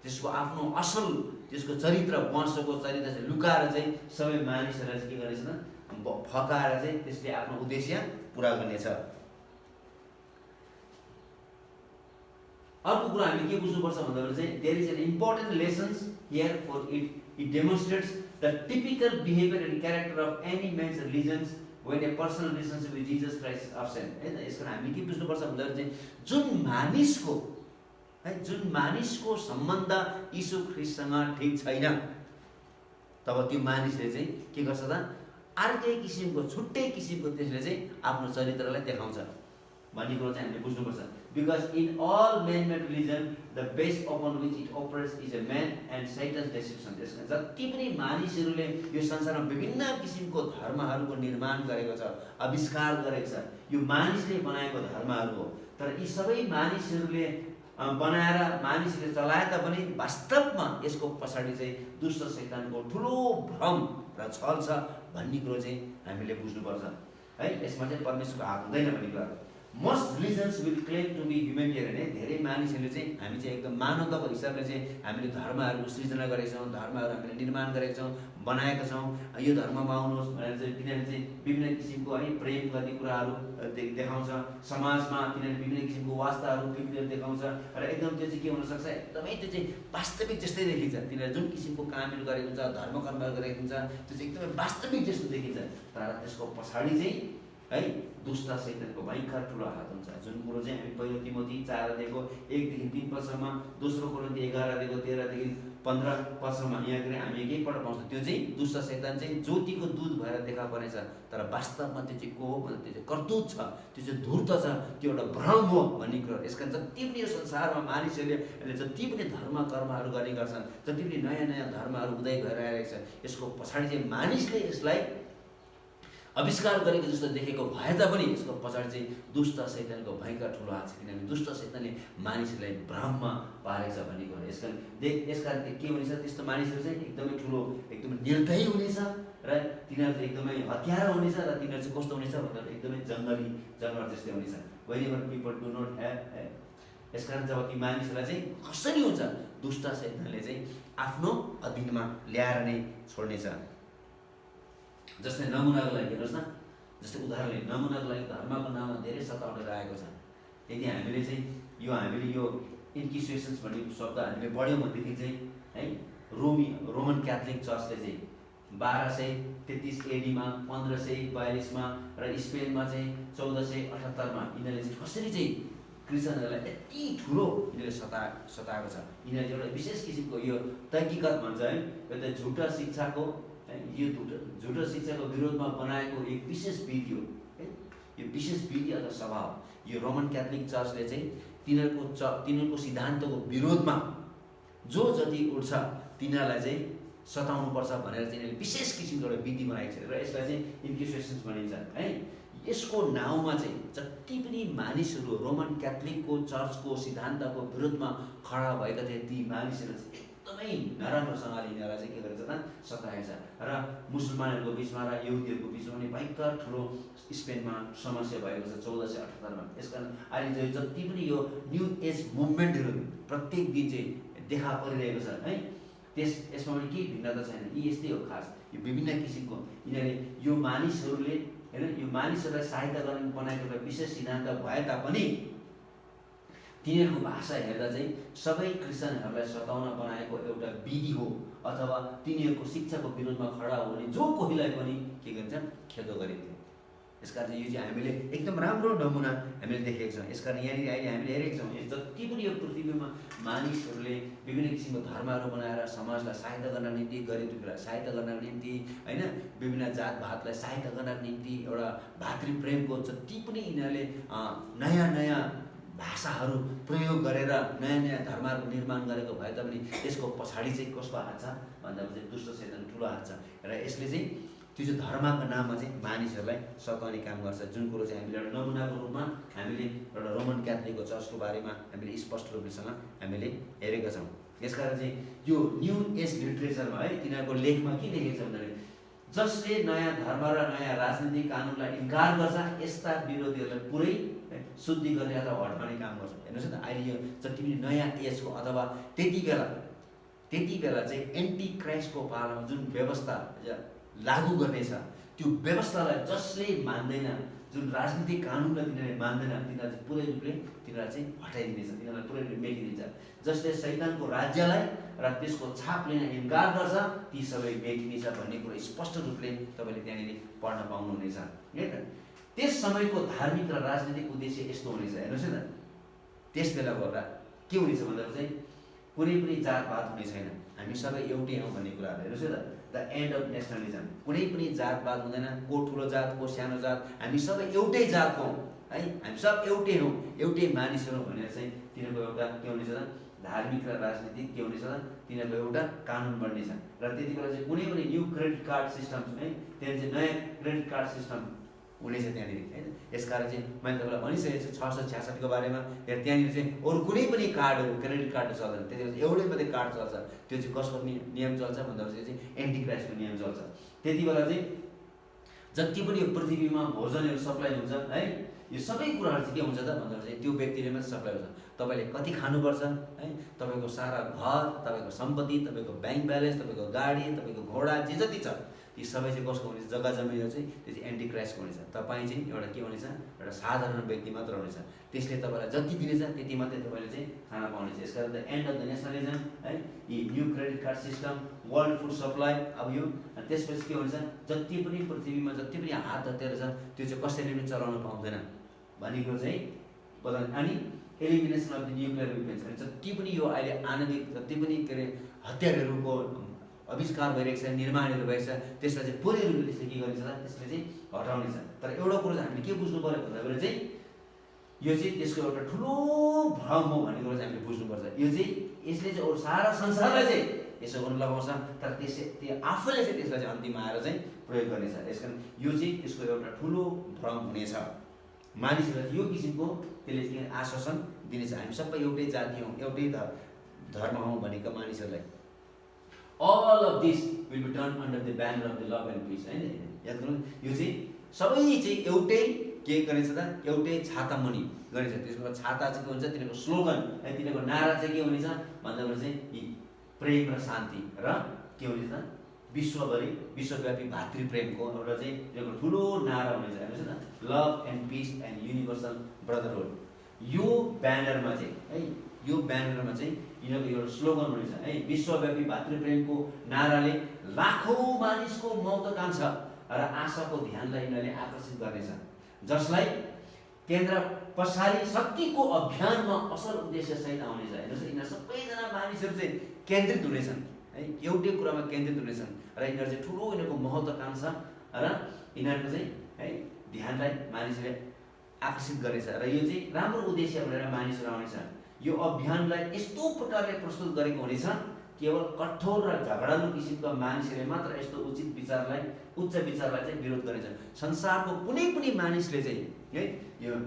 त्यसको आफ्नो असल त्यसको चरित्र वंशको चरित्र चाहिँ लुकाएर चाहिँ सबै मानिसहरूलाई चाहिँ के गर्नेछ न फकाएर चाहिँ त्यसले आफ्नो उद्देश्य पुरा गर्नेछ। अर्को कुरा हामी के बुझ्नुपर्छ भन्दाखेरि चाहिँ there is an important lessons here for it demonstrates the typical behaviour and character of any men's religions when a personal relationship with Jesus Christ absent है त। यसको हामी के बुझ्नुपर्छ भन्दाखेरि चाहिँ जुन मानिसको सम्बन्ध यीशु ख्रीष्टसँग ठिक छैन, तब त्यो मानिसले चाहिँ के गर्छ त अर्कै किसिमको छुट्टै किसिमको त्यसले चाहिँ आफ्नो चरित्रलाई देखाउँछ भन्ने कुरो चाहिँ हामीले बुझ्नुपर्छ। Because in all man-made religion the base upon which it operates is a man and Satan's deception। त्यसमा जति पनि मानिसहरूले यो संसारमा विभिन्न किसिमको धर्महरूको निर्माण गरेको छ, आविष्कार गरेको छ, यो मानिसले बनाएको धर्महरू हो। तर यी सबै मानिसहरूले बनाएर मानिसले चलाए तापनि वास्तवमा यसको पछाडि चाहिँ दुष्ट शैतानको ठुलो भ्रम र छल छ भन्ने कुरो चाहिँ हामीले बुझ्नुपर्छ है। यसमा चाहिँ परमेश्वरको हात हुँदैन भन्ने कुरा। Most religions will claim to be humanitarian है। धेरै मानिसहरूले चाहिँ हामी चाहिँ एकदम मानवताको हिसाबले चाहिँ हामीले धर्महरूको सृजना गरेका छौँ, धर्महरू हामीले निर्माण गरेका छौँ, बनाएका छौँ। यो धर्ममा आउनुहोस् भनेर चाहिँ तिनीहरूले चाहिँ विभिन्न किसिमको है प्रेम गर्ने कुराहरू देखाउँछ। समाजमा तिनीहरूले विभिन्न किसिमको वास्ताहरू विभिन्न देखाउँछ र एकदम त्यो चाहिँ के हुनसक्छ, एकदमै त्यो चाहिँ वास्तविक जस्तै देखिन्छ। तिनीहरूले जुन किसिमको कामहरू गरेको हुन्छ, धर्म कर्महरू गरेको हुन्छ, त्यो चाहिँ एकदमै वास्तविक जस्तो देखिन्छ। तर त्यसको पछाडि चाहिँ है दुष्ट शैतानको भयङ्कर ठुलो हात हुन्छ। जुन कुरो चाहिँ हामी पहिलो तिमोथी 4 अध्यायको 1 देखि 3 पदसम्म, दोस्रो कोरिन्थी 11 अध्यायको 13 देखि 15 पदसम्म यहाँ गएर हामी एकैपल्ट पाउँछौँ। त्यो चाहिँ दुष्ट शैतान चाहिँ ज्योतिको दूत भएर देखा पर्नेछ, तर वास्तवमा त्यो चाहिँ को हो भन्दा त्यो चाहिँ कर्तुत छ, त्यो चाहिँ धूर्त छ, त्यो एउटा भ्रम हो भन्ने कुरा। यसका जति पनि यो संसारमा मानिसहरूले जति पनि धर्म कर्महरू गर्ने गर्छन्, जति पनि नयाँ नयाँ धर्महरू उदय भएर आइरहेको छ, यसको पछाडि चाहिँ मानिसले यसलाई आविष्कार गरेको जस्तो देखेको भए तापनि यसको पछाडि चाहिँ दुष्ट शैतानको भयङ्कर ठुलो हात छ। किनभने दुष्ट शैतानले मानिसहरूलाई भ्रममा पारेको छ भन्ने कुरा। यसकारण के हुनेछ, त्यस्तो मानिसहरू चाहिँ एकदमै ठुलो, एकदमै निर्दयी हुनेछ र तिनीहरू चाहिँ एकदमै हत्यारा हुनेछ र तिनीहरू चाहिँ कस्तो हुनेछ भन्दा एकदमै जङ्गली जनावर जस्तै हुनेछ। Whenever people do not have. यसकारण जब ती मानिसहरूलाई चाहिँ कसरी हुन्छ, दुष्ट शैतानले चाहिँ आफ्नो अधीनमा ल्याएर नै छोड्नेछ। जस्तै नमुनाको लागि हेर्नुहोस् न, जस्तै उदाहरणले नमुनाको लागि धर्मको नाममा धेरै सताउनेर आएको छ। यदि हामीले यो इन्क्विसिसन्स भन्ने शब्द हामीले पढ्यौँ भनेदेखि चाहिँ है रोमन क्याथोलिक चर्चले चाहिँ 1233 एडीमा, 1542मा र स्पेनमा चाहिँ 1478मा यिनीहरूले चाहिँ कसरी चाहिँ क्रिस्चियनहरूलाई यति ठुलो यिनीहरूले सताएको छ। यिनीहरूले एउटा विशेष किसिमको यो तहकिकात भन्छ है, एउटा झुटा शिक्षाको यो झुटो शिक्षाको विरोधमा बनाएको एक विशेष विधि हो है। यो विशेष विधि अथवा स्वभाव यो रोमन क्याथोलिक चर्चले चाहिँ तिनीहरूको सिद्धान्तको विरोधमा जो जति उठ्छ तिनीहरूलाई चाहिँ सताउनुपर्छ भनेर चाहिँ यिनीहरूले विशेष किसिमको एउटा विधि बनाएको छ र यसलाई चाहिँ इन्क्विसिसन्स भनिन्छ है। यसको नाउँमा चाहिँ जति पनि मानिसहरू रोमन क्याथोलिकको चर्चको सिद्धान्तको विरोधमा खडा भएका थिए, ती मानिसहरू चाहिँ एकदमै नराम्रोसँगले यिनीहरूलाई चाहिँ के गरेको छ, सताएको छ। र मुसलमानहरूको बिचमा र यहुदीहरूको बिचमा पनि भयङ्कर ठुलो स्पेनमा समस्या भएको छ 1478मा। यसकारण अहिले चाहिँ जति पनि यो न्यू एज मुभमेन्टहरू प्रत्येक दिन चाहिँ देखा परिरहेको छ है, यसमा पनि केही भिन्नता छैन। यी यस्तै हो खास, यो विभिन्न किसिमको यिनीहरूले यो मानिसहरूले होइन, यो मानिसहरूलाई सहायता गर्न बनाएको एउटा विशेष सिद्धान्त भए तापनि तिनीहरूको भाषा हेर्दा चाहिँ सबै क्रिस्चियनहरूलाई सताउन बनाएको एउटा विधि हो अथवा तिनीहरूको शिक्षाको विरोधमा खडा हुने जो कोहीलाई पनि के गरिन्छ, खेदो गरिन्थ्यो। यसकारण यो चाहिँ हामीले एकदम राम्रो नमुना हामीले देखेको छौँ। यसकारण यहाँनिर अहिले हामीले हेरेको छौँ जति पनि यो पृथ्वीमा मानिसहरूले विभिन्न किसिमको धर्महरू बनाएर समाजलाई सहायता गर्नको निम्ति, गरिबदुखीलाई सहायता गर्नको निम्ति होइन, विभिन्न जातभातलाई सहायता गर्नको निम्ति एउटा भातृप्रेमको जति पनि यिनीहरूले नयाँ नयाँ भाषाहरू प्रयोग गरेर नयाँ नयाँ धर्महरूको निर्माण गरेको भए तापनि यसको पछाडि चाहिँ कसको हात छ भन्दा चाहिँ दुष्ट शैतान ठुलो हात छ। र यसले चाहिँ त्यो चाहिँ धर्मको नाममा चाहिँ मानिसहरूलाई सताउने काम गर्छ। जुन कुरो चाहिँ हामीले एउटा नमुनाको रूपमा हामीले एउटा रोमन क्याथोलिकको चर्चको बारेमा हामीले स्पष्ट रूपसँग हामीले हेरेका छौँ। यसकारण चाहिँ यो न्यू एज लिटरेचरमा है तिनीहरूको लेखमा के लेखेको छ भन्दाखेरि जसले नयाँ धर्म र नयाँ राजनीतिक कानुनलाई इन्कार गर्छ यस्ता विरोधीहरूलाई पुरै शुद्धि गर्ने अथवा हटाउने काम गर्छ। हेर्नुहोस् न, अहिले यो जति पनि नयाँ एजको अथवा त्यति बेला चाहिँ एन्टी क्राइस्टको पालामा जुन व्यवस्था लागू गर्नेछ त्यो व्यवस्थालाई जसले मान्दैन, जुन राजनीतिक कानुनलाई तिनीहरूले मान्दैन, तिनीहरूले चाहिँ पुरै रूपले तिनीहरूलाई चाहिँ हटाइदिनेछ, तिनीहरूलाई पुरै रूपले मेटिदिन्छ। जसले शैतानको राज्यलाई र त्यसको छाप लिन इन्कार गर्छ ती सबै मेटिनेछ भन्ने कुरो स्पष्ट रूपले तपाईँले त्यहाँनिर पढ्न पाउनुहुनेछ है त। त्यस समयको धार्मिक र राजनीतिक उद्देश्य यस्तो हुनेछ। हेर्नुहोस् न, त्यस बेला गर्दा के हुनेछ भन्दा चाहिँ कुनै पनि जातपात हुने छैन, हामी सबै एउटै हौँ भन्ने कुराहरू। हेर्नुहोस् न, द एन्ड अफ नेसनलिजम, कुनै पनि जातपात हुँदैन, को ठुलो जात को सानो जात, हामी सबै एउटै जात हौँ है, हामी सब एउटै हौँ, एउटै मानिसहरू भनेर चाहिँ तिनीहरूको एउटा के हुनेछ त, धार्मिक र राजनीतिक के हुनेछ त, तिनीहरूको एउटा कानुन बन्नेछ। र त्यति बेला चाहिँ कुनै पनि न्यू क्रेडिट कार्ड सिस्टम है, त्यहाँदेखि चाहिँ नयाँ क्रेडिट कार्ड सिस्टम हुनेछ त्यहाँनिर होइन। यसकारण चाहिँ मैले तपाईँलाई भनिसकेको छु 666 को बारेमा। त्यहाँनिर चाहिँ अरू कुनै पनि कार्डहरू क्रेडिट कार्ड चल्दैन, त्यति बेला एउटै मात्रै कार्ड चल्छ। त्यो चाहिँ कसको नियम चल्छ भन्दाखेरि चाहिँ एन्टी क्राइस्टको नियम चल्छ। त्यति बेला चाहिँ जति पनि यो पृथ्वीमा भोजनहरू सप्लाई हुन्छ है, यो सबै कुराहरू चाहिँ के हुन्छ त भन्दाखेरि चाहिँ त्यो व्यक्तिले मात्रै सप्लाई हुन्छ। तपाईँले कति खानुपर्छ है, तपाईँको सारा घर, तपाईँको सम्पत्ति, तपाईँको ब्याङ्क ब्यालेन्स, तपाईँको गाडी, तपाईँको घोडा जे जति छ ती सबै चाहिँ कसको हुनेछ, जग्गा जमिन चाहिँ त्यो चाहिँ एन्टी क्राइस्टको हुनेछ। तपाईँ चाहिँ एउटा के हुनेछ, एउटा साधारण व्यक्ति मात्र हुनेछ। त्यसले तपाईँलाई जति दिनेछ त्यति मात्रै तपाईँले चाहिँ खाना पाउनेछ। यसकारण the and of the nationalism है, यी new credit card system, world food supply, अब यो त्यसपछि के हुन्छ, जति पनि पृथ्वीमा जति पनि हात हतियार छ त्यो चाहिँ कसैले पनि चलाउन पाउँदैन भन्ने कुरो चाहिँ बताउने। अनि elimination of the nuclear weapons, अनि जति पनि यो अहिले आणविक जति पनि के अरे हतियारहरूको आविष्कार भइरहेको छ, निर्माणहरू भइरहेको छ, त्यसलाई चाहिँ पुरै रूपले त्यसले के गर्नेछ, त्यसले चाहिँ हटाउनेछ। तर एउटा कुरो चाहिँ हामीले के बुझ्नु पऱ्यो भन्दाखेरि चाहिँ यो चाहिँ त्यसको एउटा ठुलो भ्रम हो भन्ने कुरो चाहिँ हामीले बुझ्नुपर्छ। यो चाहिँ यसले चाहिँ अरू सारा संसारलाई चाहिँ यसो गर्नु लगाउँछ, तर त्यो आफैले चाहिँ त्यसलाई चाहिँ अन्तिम आएर चाहिँ प्रयोग गर्नेछ। यसकारण यो चाहिँ त्यसको एउटा ठुलो भ्रम हुनेछ। मानिसहरूलाई यो किसिमको त्यसले चाहिँ आश्वासन दिनेछ, हामी सबै एउटै जाति हौँ, एउटै धर्म हौँ भनेका मानिसहरूलाई। All of this will be done under the banner of the love and peace, हैन? याद गर्नु, यो चाहिँ सबै चाहिँ एउटै के गरेछ त, एउटै छाता मुनि गरेछ। त्यसको छाता चाहिँ के हुन्छ, तिनीहरूको स्लोगन है, तिनीहरूको नारा चाहिँ के हुनेछ भन्दाखेरि चाहिँ यी प्रेम र शान्ति र के हुनेछ त, विश्वभरि विश्वव्यापी भातृप्रेमको एउटा चाहिँ तिनीहरूको ठुलो नारा हुनेछ, हेर्नुहोस् न, love and piece and universal brotherhood. यो ब्यानरमा चाहिँ है, यो ब्यानरमा चाहिँ यिनीहरूको एउटा स्लोगन हुनेछ है, विश्वव्यापी भातृप्रेमको नाराले लाखौँ मानिसको महत्त्वाकांक्षा र आशाको ध्यानलाई यिनीहरूले आकर्षित गर्नेछ, जसलाई केन्द्र पछाडि शक्तिको अभियानमा असल उद्देश्यसहित आउनेछ। हेर्नुहोस्, यिनीहरू सबैजना मानिसहरू चाहिँ केन्द्रित हुनेछन् है, एउटै कुरामा केन्द्रित हुनेछन् र यिनीहरू चाहिँ ठुलो यिनीहरूको महत्त्वाकांक्षा र यिनीहरूको चाहिँ है ध्यानलाई मानिसहरूले आकर्षित गर्नेछ र यो चाहिँ राम्रो उद्देश्य भनेर मानिसहरू आउनेछ। यो अभियानलाई यस्तो प्रकारले प्रस्तुत गरेको हुनेछ, केवल कठोर र झगडालु किसिमका मानिसहरूले मात्र यस्तो उच्च विचारलाई चाहिँ विरोध गरेछ। संसारको कुनै पनि मानिसले चाहिँ है यो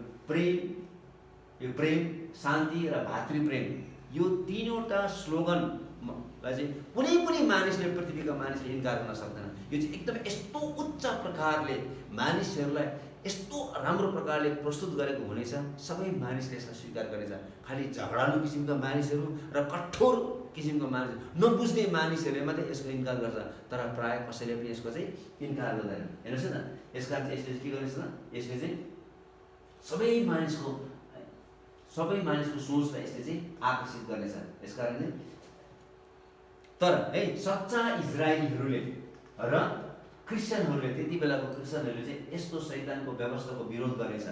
प्रेम, शान्ति र भातृप्रेम, यो तीनवटा स्लोगनलाई चाहिँ कुनै पनि मानिसले, पृथ्वीका मानिसले इन्कार गर्न सक्दैन। यो चाहिँ एकदम यस्तो उच्च प्रकारले मानिसहरूलाई यस्तो राम्रो प्रकारले प्रस्तुत गरेको हुनेछ, सबै मानिसले यसलाई स्वीकार गरेछ। खालि झगडालु किसिमका मानिसहरू र कठोर किसिमको मानिस, नबुझ्ने मानिसहरूले मात्रै यसको इन्कार गर्छ, तर प्रायः कसैले पनि यसको चाहिँ इन्कार गर्दैन। हेर्नुहोस् न, यसका चाहिँ यसले के गर्नेछ न, यसले चाहिँ सबै मानिसको सोचलाई यसले चाहिँ आकर्षित गर्नेछ। यसकारण चाहिँ तर है सच्चा इजरायलीहरूले र क्रिस्चियनहरूले, त्यति बेलाको क्रिस्चियनहरूले चाहिँ यस्तो शैतानको व्यवस्थाको विरोध गरेछ।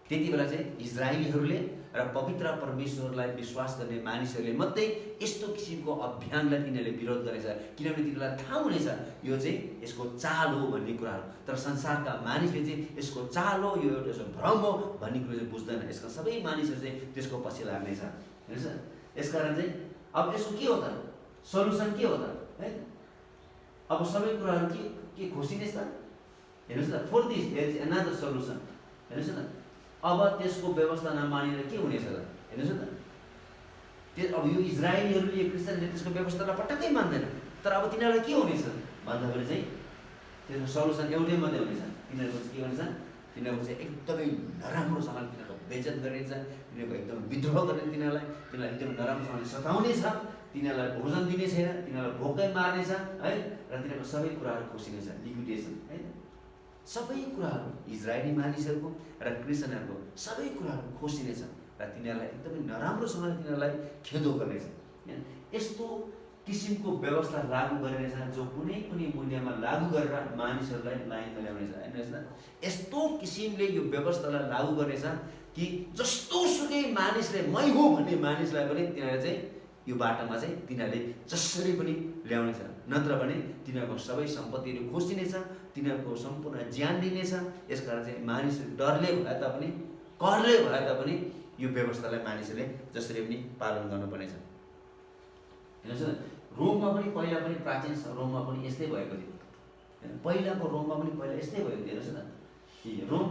त्यति बेला चाहिँ इजरायलीहरूले र पवित्र परमेश्वरलाई विश्वास गर्ने मानिसहरूले मात्रै यस्तो किसिमको अभियानलाई तिनीहरूले विरोध गरेछ, किनभने तिनीहरूलाई थाहा हुनेछ यो चाहिँ यसको चाल हो भन्ने कुराहरू। तर संसारका मानिसले चाहिँ यसको चाल हो, यो एउटा भ्रम हो भन्ने कुरो चाहिँ बुझ्दैन। यसका सबै मानिसहरू चाहिँ त्यसको पछि लाग्नेछ। हेर्नुहोस् न, यसकारण चाहिँ अब यसको के हो त, सल्युसन के हो त है, अब सबै कुराहरू के खोसिनेछ त। हेर्नुहोस् न, for this there is another solution. हेर्नुहोस् न, अब त्यसको व्यवस्था नमानेर के हुनेछ त, हेर्नुहोस् न, अब यो इजरायलीहरूले, क्रिस्चियनले त्यसको व्यवस्थालाई पटक्कै मान्दैन, तर अब तिनीहरूलाई के हुनेछ भन्दाखेरि चाहिँ त्यसको सल्युसन एउटै मात्रै हुनेछ। तिनीहरूको चाहिँ के गर्नेछ, तिनीहरूको चाहिँ एकदमै नराम्रोसँगले तिनीहरूको बेइज्जत गरिनेछ, तिनीहरूको एकदम विद्रोह गर्ने, तिनीहरूलाई एकदम नराम्रोसँगले सताउनेछ, तिनीहरूलाई भोजन दिने छैन, तिनीहरूलाई भोकै मार्नेछ है, र तिनीहरूको सबै कुराहरू खोसिनेछ, लिक्विडेसन है, सबै कुराहरू इजरायली मानिसहरूको र क्रिस्चियनहरूको सबै कुराहरू खोसिनेछ र तिनीहरूलाई एकदमै नराम्रोसँगले तिनीहरूलाई खेदो गर्नेछ। यस्तो किसिमको व्यवस्था लागू गरिनेछ जो कुनै पनि मूल्यमा लागू गरेर मानिसहरूलाई लाइनमा ल्याउनेछ। हेर्नुहोस् न, यस्तो किसिमले यो व्यवस्थालाई लागू गर्नेछ कि जस्तो सुकै मानिसले मै हो भन्ने मानिसलाई पनि तिनीहरूले चाहिँ यो बाटोमा चाहिँ तिनीहरूले जसरी पनि ल्याउनेछ, नत्र भने तिनीहरूको सबै सम्पत्तिहरू खोसिनेछ, तिनीहरूको सम्पूर्ण ज्यान लिनेछ। यसकारण चाहिँ मानिस डरले भए तापनि, करले भए तापनि यो व्यवस्थालाई मानिसहरूले जसरी पनि पालन गर्नुपर्नेछ। हेर्नुहोस् न, रोममा पनि पहिला पनि, प्राचीन रोममा पनि यस्तै भएको थियो। पहिलाको रोममा पनि पहिला यस्तै भएको थियो। हेर्नुहोस् न, रोम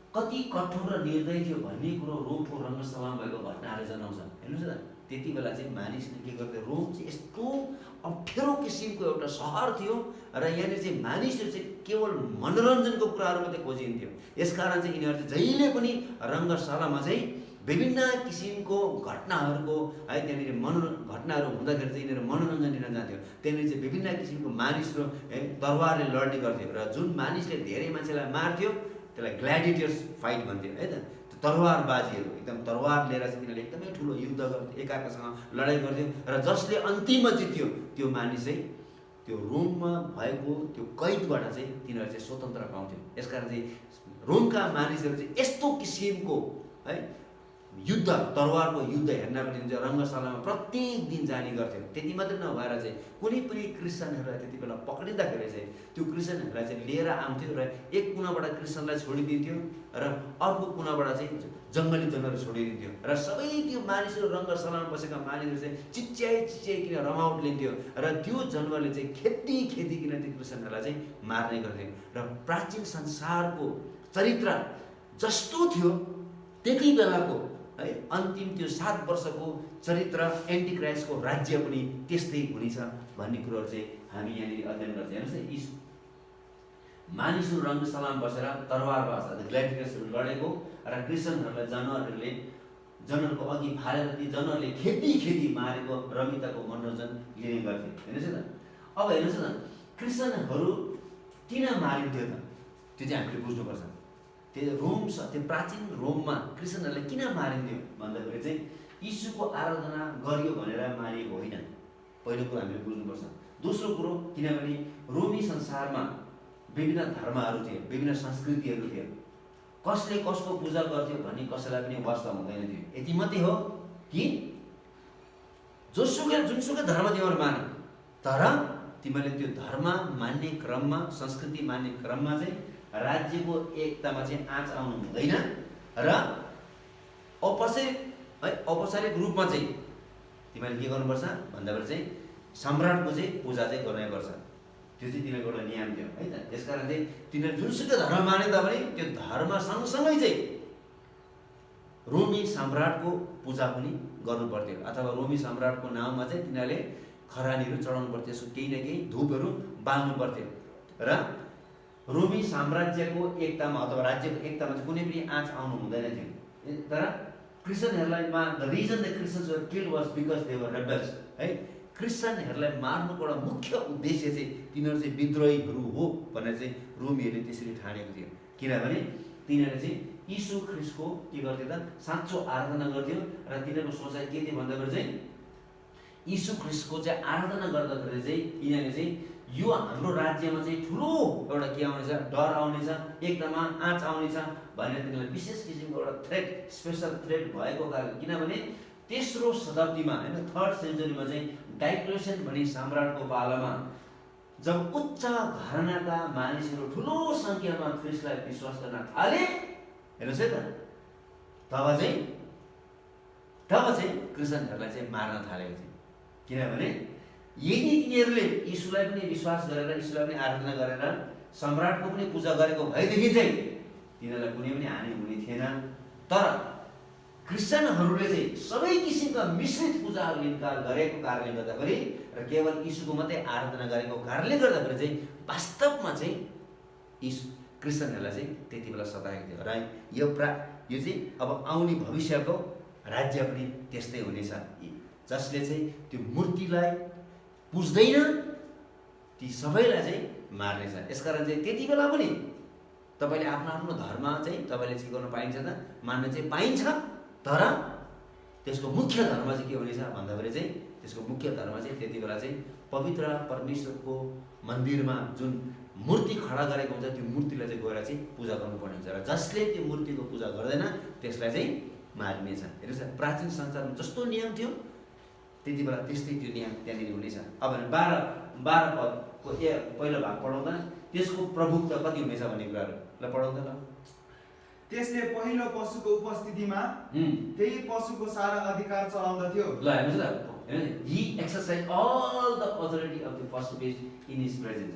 कति कठोर र निर्दयी थियो भन्ने कुरो रोमको रङ्गस्थलमा भएको घटनाहरूले जनाउँछ। हेर्नुहोस् न, त्यति बेला चाहिँ मानिसले के गर्थे, रोम चाहिँ यस्तो अप्ठ्यारो किसिमको एउटा सहर थियो र यहाँनिर चाहिँ मानिसहरू चाहिँ केवल मनोरञ्जनको कुराहरू मात्रै खोजिन्थ्यो। यसकारण चाहिँ यिनीहरू चाहिँ जहिले पनि रङ्गशालामा चाहिँ विभिन्न किसिमको घटनाहरूको है त्यहाँनिर घटनाहरू हुँदाखेरि चाहिँ यिनीहरू मनोरञ्जन लिन जान्थ्यो। त्यहाँनिर चाहिँ विभिन्न किसिमको मानिसहरू है तरवारले लड्ने गर्थ्यो र जुन मानिसले धेरै मान्छेलाई मार्थ्यो त्यसलाई ग्ल्याडिएटर्स फाइट भन्थ्यो है त। तरवारबाजीहरू एकदम तरवार लिएर चाहिँ तिनीहरूले एकदमै ठुलो युद्ध गर्थ्यो, एकअर्कासँग लडाइँ गर्थ्यो र जसले अन्तिममा जित्थ्यो त्यो मानिस चाहिँ त्यो रोममा भएको त्यो कैदबाट चाहिँ तिनीहरू चाहिँ स्वतन्त्र पाउँथ्यो। यसकारण चाहिँ रोमका मानिसहरू चाहिँ यस्तो किसिमको है युद्ध तरवारको युद्ध हेर्नको निम्ति रङ्गशालामा प्रत्येक दिन जाने गर्थ्यो। त्यति मात्रै नभएर चाहिँ कुनै पनि क्रिस्चियनहरूलाई त्यति बेला पक्रिँदाखेरि चाहिँ त्यो क्रिस्चियनहरूलाई चाहिँ लिएर आउँथ्यो र एक कुनाबाट क्रिस्चियनलाई छोडिदिन्थ्यो र अर्को कुनाबाट चाहिँ जङ्गली जनहरू छोडिदिन्थ्यो र सबै त्यो मानिसहरू रङ्गशालामा बसेका मानिसहरू चाहिँ चिच्याइकन रमाउट लिन्थ्यो र त्यो जनावरले चाहिँ खेदिकन त्यो क्रिस्चियनहरूलाई चाहिँ मार्ने गर्थ्यो। र प्राचीन संसारको चरित्र जस्तो थियो त्यति बेलाको है अन्तिम त्यो 7 वर्षको चरित्र एन्टिक्राइस्टको राज्य पनि त्यस्तै हुनेछ भन्ने कुरोहरू चाहिँ हामी यहाँनिर अध्ययन गर्छौँ। हेर्नुहोस् यी मानिसहरू रङ्गशालामा बसेर तरवारबाज ग्ल्याडिएटर्सहरू लडेको र क्रिस्चियनहरूलाई जनरको अघि फालेर ती जनरले खेदी मारेको रमिताको मनोरञ्जन लिने गर्थे। हेर्नुहोस् न, अब हेर्नुहोस् न क्रिस्चियनहरू किन मारिन्थ्यो त त्यो चाहिँ हामीले बुझ्नुपर्छ। त्यो प्राचीन रोममा क्रिस्चियनहरूलाई किन मारिन्थ्यो भन्दाखेरि चाहिँ यीशुको आराधना गरियो भनेर मारिएको होइन, पहिलो कुरो हामीले बुझ्नुपर्छ। दोस्रो कुरो किनभने रोमी संसारमा विभिन्न धर्महरू थिए, विभिन्न संस्कृतिहरू थिए, कसले कसको पूजा गर्थ्यो भन्ने कसैलाई पनि वास्ता हुँदैन थियो। यति मात्रै हो कि जुनसुकै धर्म तिमीहरू मान, तर तिमीहरूले त्यो धर्म मान्ने क्रममा संस्कृति मान्ने क्रममा चाहिँ राज्यको एकतामा चाहिँ आँच आउनु हुँदैन र औपचारिक रूपमा चाहिँ तिमीहरूले के गर्नुपर्छ भन्दाखेरि चाहिँ सम्राटको चाहिँ पूजा चाहिँ गर्नुपर्छ। त्यो चाहिँ तिनीहरूको एउटा नियम थियो है त। त्यसकारण चाहिँ तिनीहरू जुनसुकै धर्म माने तापनि त्यो धर्म सँगसँगै चाहिँ रोमी सम्राटको पूजा पनि गर्नु पर्थ्यो अथवा रोमी सम्राटको नाममा चाहिँ तिनीहरूले खरानीहरू चढाउनु पर्थ्यो, यसो केही न केही धुपहरू बाल्नु पर्थ्यो र रोमी साम्राज्यको एकतामा अथवा राज्यको एकतामा चाहिँ कुनै पनि आँच आउनु हुँदैन थियो। तर क्रिस्चियनहरूलाई the reason the Christians were killed was because they were rebels है। क्रिस्चियनहरूलाई मार्नुको एउटा मुख्य उद्देश्य चाहिँ तिनीहरू चाहिँ विद्रोहीहरू हो भनेर चाहिँ रोमीहरूले त्यसरी ठानेको थियो। किनभने तिनीहरूले चाहिँ यीशु ख्रिस्टको के गर्थ्यो त साँचो आराधना गर्थ्यो र तिनीहरूको सोचाइ के थियो भन्दाखेरि चाहिँ यीशु ख्रिस्टको चाहिँ आराधना गर्दाखेरि चाहिँ यिनीहरूले चाहिँ यो हाम्रो राज्यमा चाहिँ ठुलो एउटा के आउनेछ, डर आउनेछ, एकदममा आँच आउनेछ भनेर तिनीहरूलाई विशेष किसिमको एउटा थ्रेट, स्पेसल थ्रेट भएको कारण। किनभने तेस्रो शताब्दीमा होइन 3rd सेन्चुरीमा चाहिँ डाइक्लेसियन भन्ने सम्राटको पालामा जब उच्च घरानाका मानिसहरू ठुलो सङ्ख्यामा ख्रिस्टलाई विश्वास गर्न थाले, हेर्नुहोस् है त, तब चाहिँ क्रिस्चियनहरूलाई चाहिँ मार्न थालेको थियो। किनभने यदि तिनीहरूले यीशुलाई पनि विश्वास गरेर यीशुलाई पनि आराधना गरेर सम्राटको पनि पूजा गरेको भएदेखि चाहिँ तिनीहरूलाई कुनै पनि हानि हुने थिएन। तर क्रिस्चियनहरूले चाहिँ सबै किसिमका मिश्रित पूजाहरू इन्कार गरेको कारणले गर्दाखेरि र केवल यीशुको मात्रै आराधना गरेको कारणले गर्दाखेरि चाहिँ वास्तवमा चाहिँ क्रिस्चियनहरूलाई चाहिँ त्यति बेला सताएको थियो र यो चाहिँ अब आउने भविष्यको राज्य पनि त्यस्तै हुनेछ, जसले चाहिँ त्यो मूर्तिलाई पुज्दैन ती सबैलाई चाहिँ मार्नेछ। यसकारण चाहिँ त्यति बेला पनि तपाईँले आफ्नो आफ्नो धर्म चाहिँ तपाईँले चाहिँ गर्न पाइन्छ त, मान्न चाहिँ पाइन्छ, तर त्यसको मुख्य धर्म चाहिँ के हुनेछ भन्दाखेरि चाहिँ त्यसको मुख्य धर्म चाहिँ त्यति बेला चाहिँ पवित्र परमेश्वरको मन्दिरमा जुन मूर्ति खडा गरेको हुन्छ त्यो मूर्तिलाई चाहिँ गएर चाहिँ पूजा गर्नुपर्ने हुन्छ र जसले त्यो मूर्तिको पूजा गर्दैन त्यसलाई चाहिँ मारिनेछ। हेर्नुहोस् प्राचीन संसारमा जस्तो नियम थियो त्यति बेला त्यस्तै त्यो नियम त्यहाँनिर हुनेछ। अब 12 पदको पहिलो भाग पढाउँदा त्यसको प्रभुत्व कति हुनेछ भन्ने कुराहरू ल पढाउँदा ल। त्यसले पहिलो पशुको उपस्थितिमा त्यही पशुको सारा अधिकार चलाउँदथ्यो। ल हेर्नुहोस् त, he exercised all the authority of the first beast in his presence।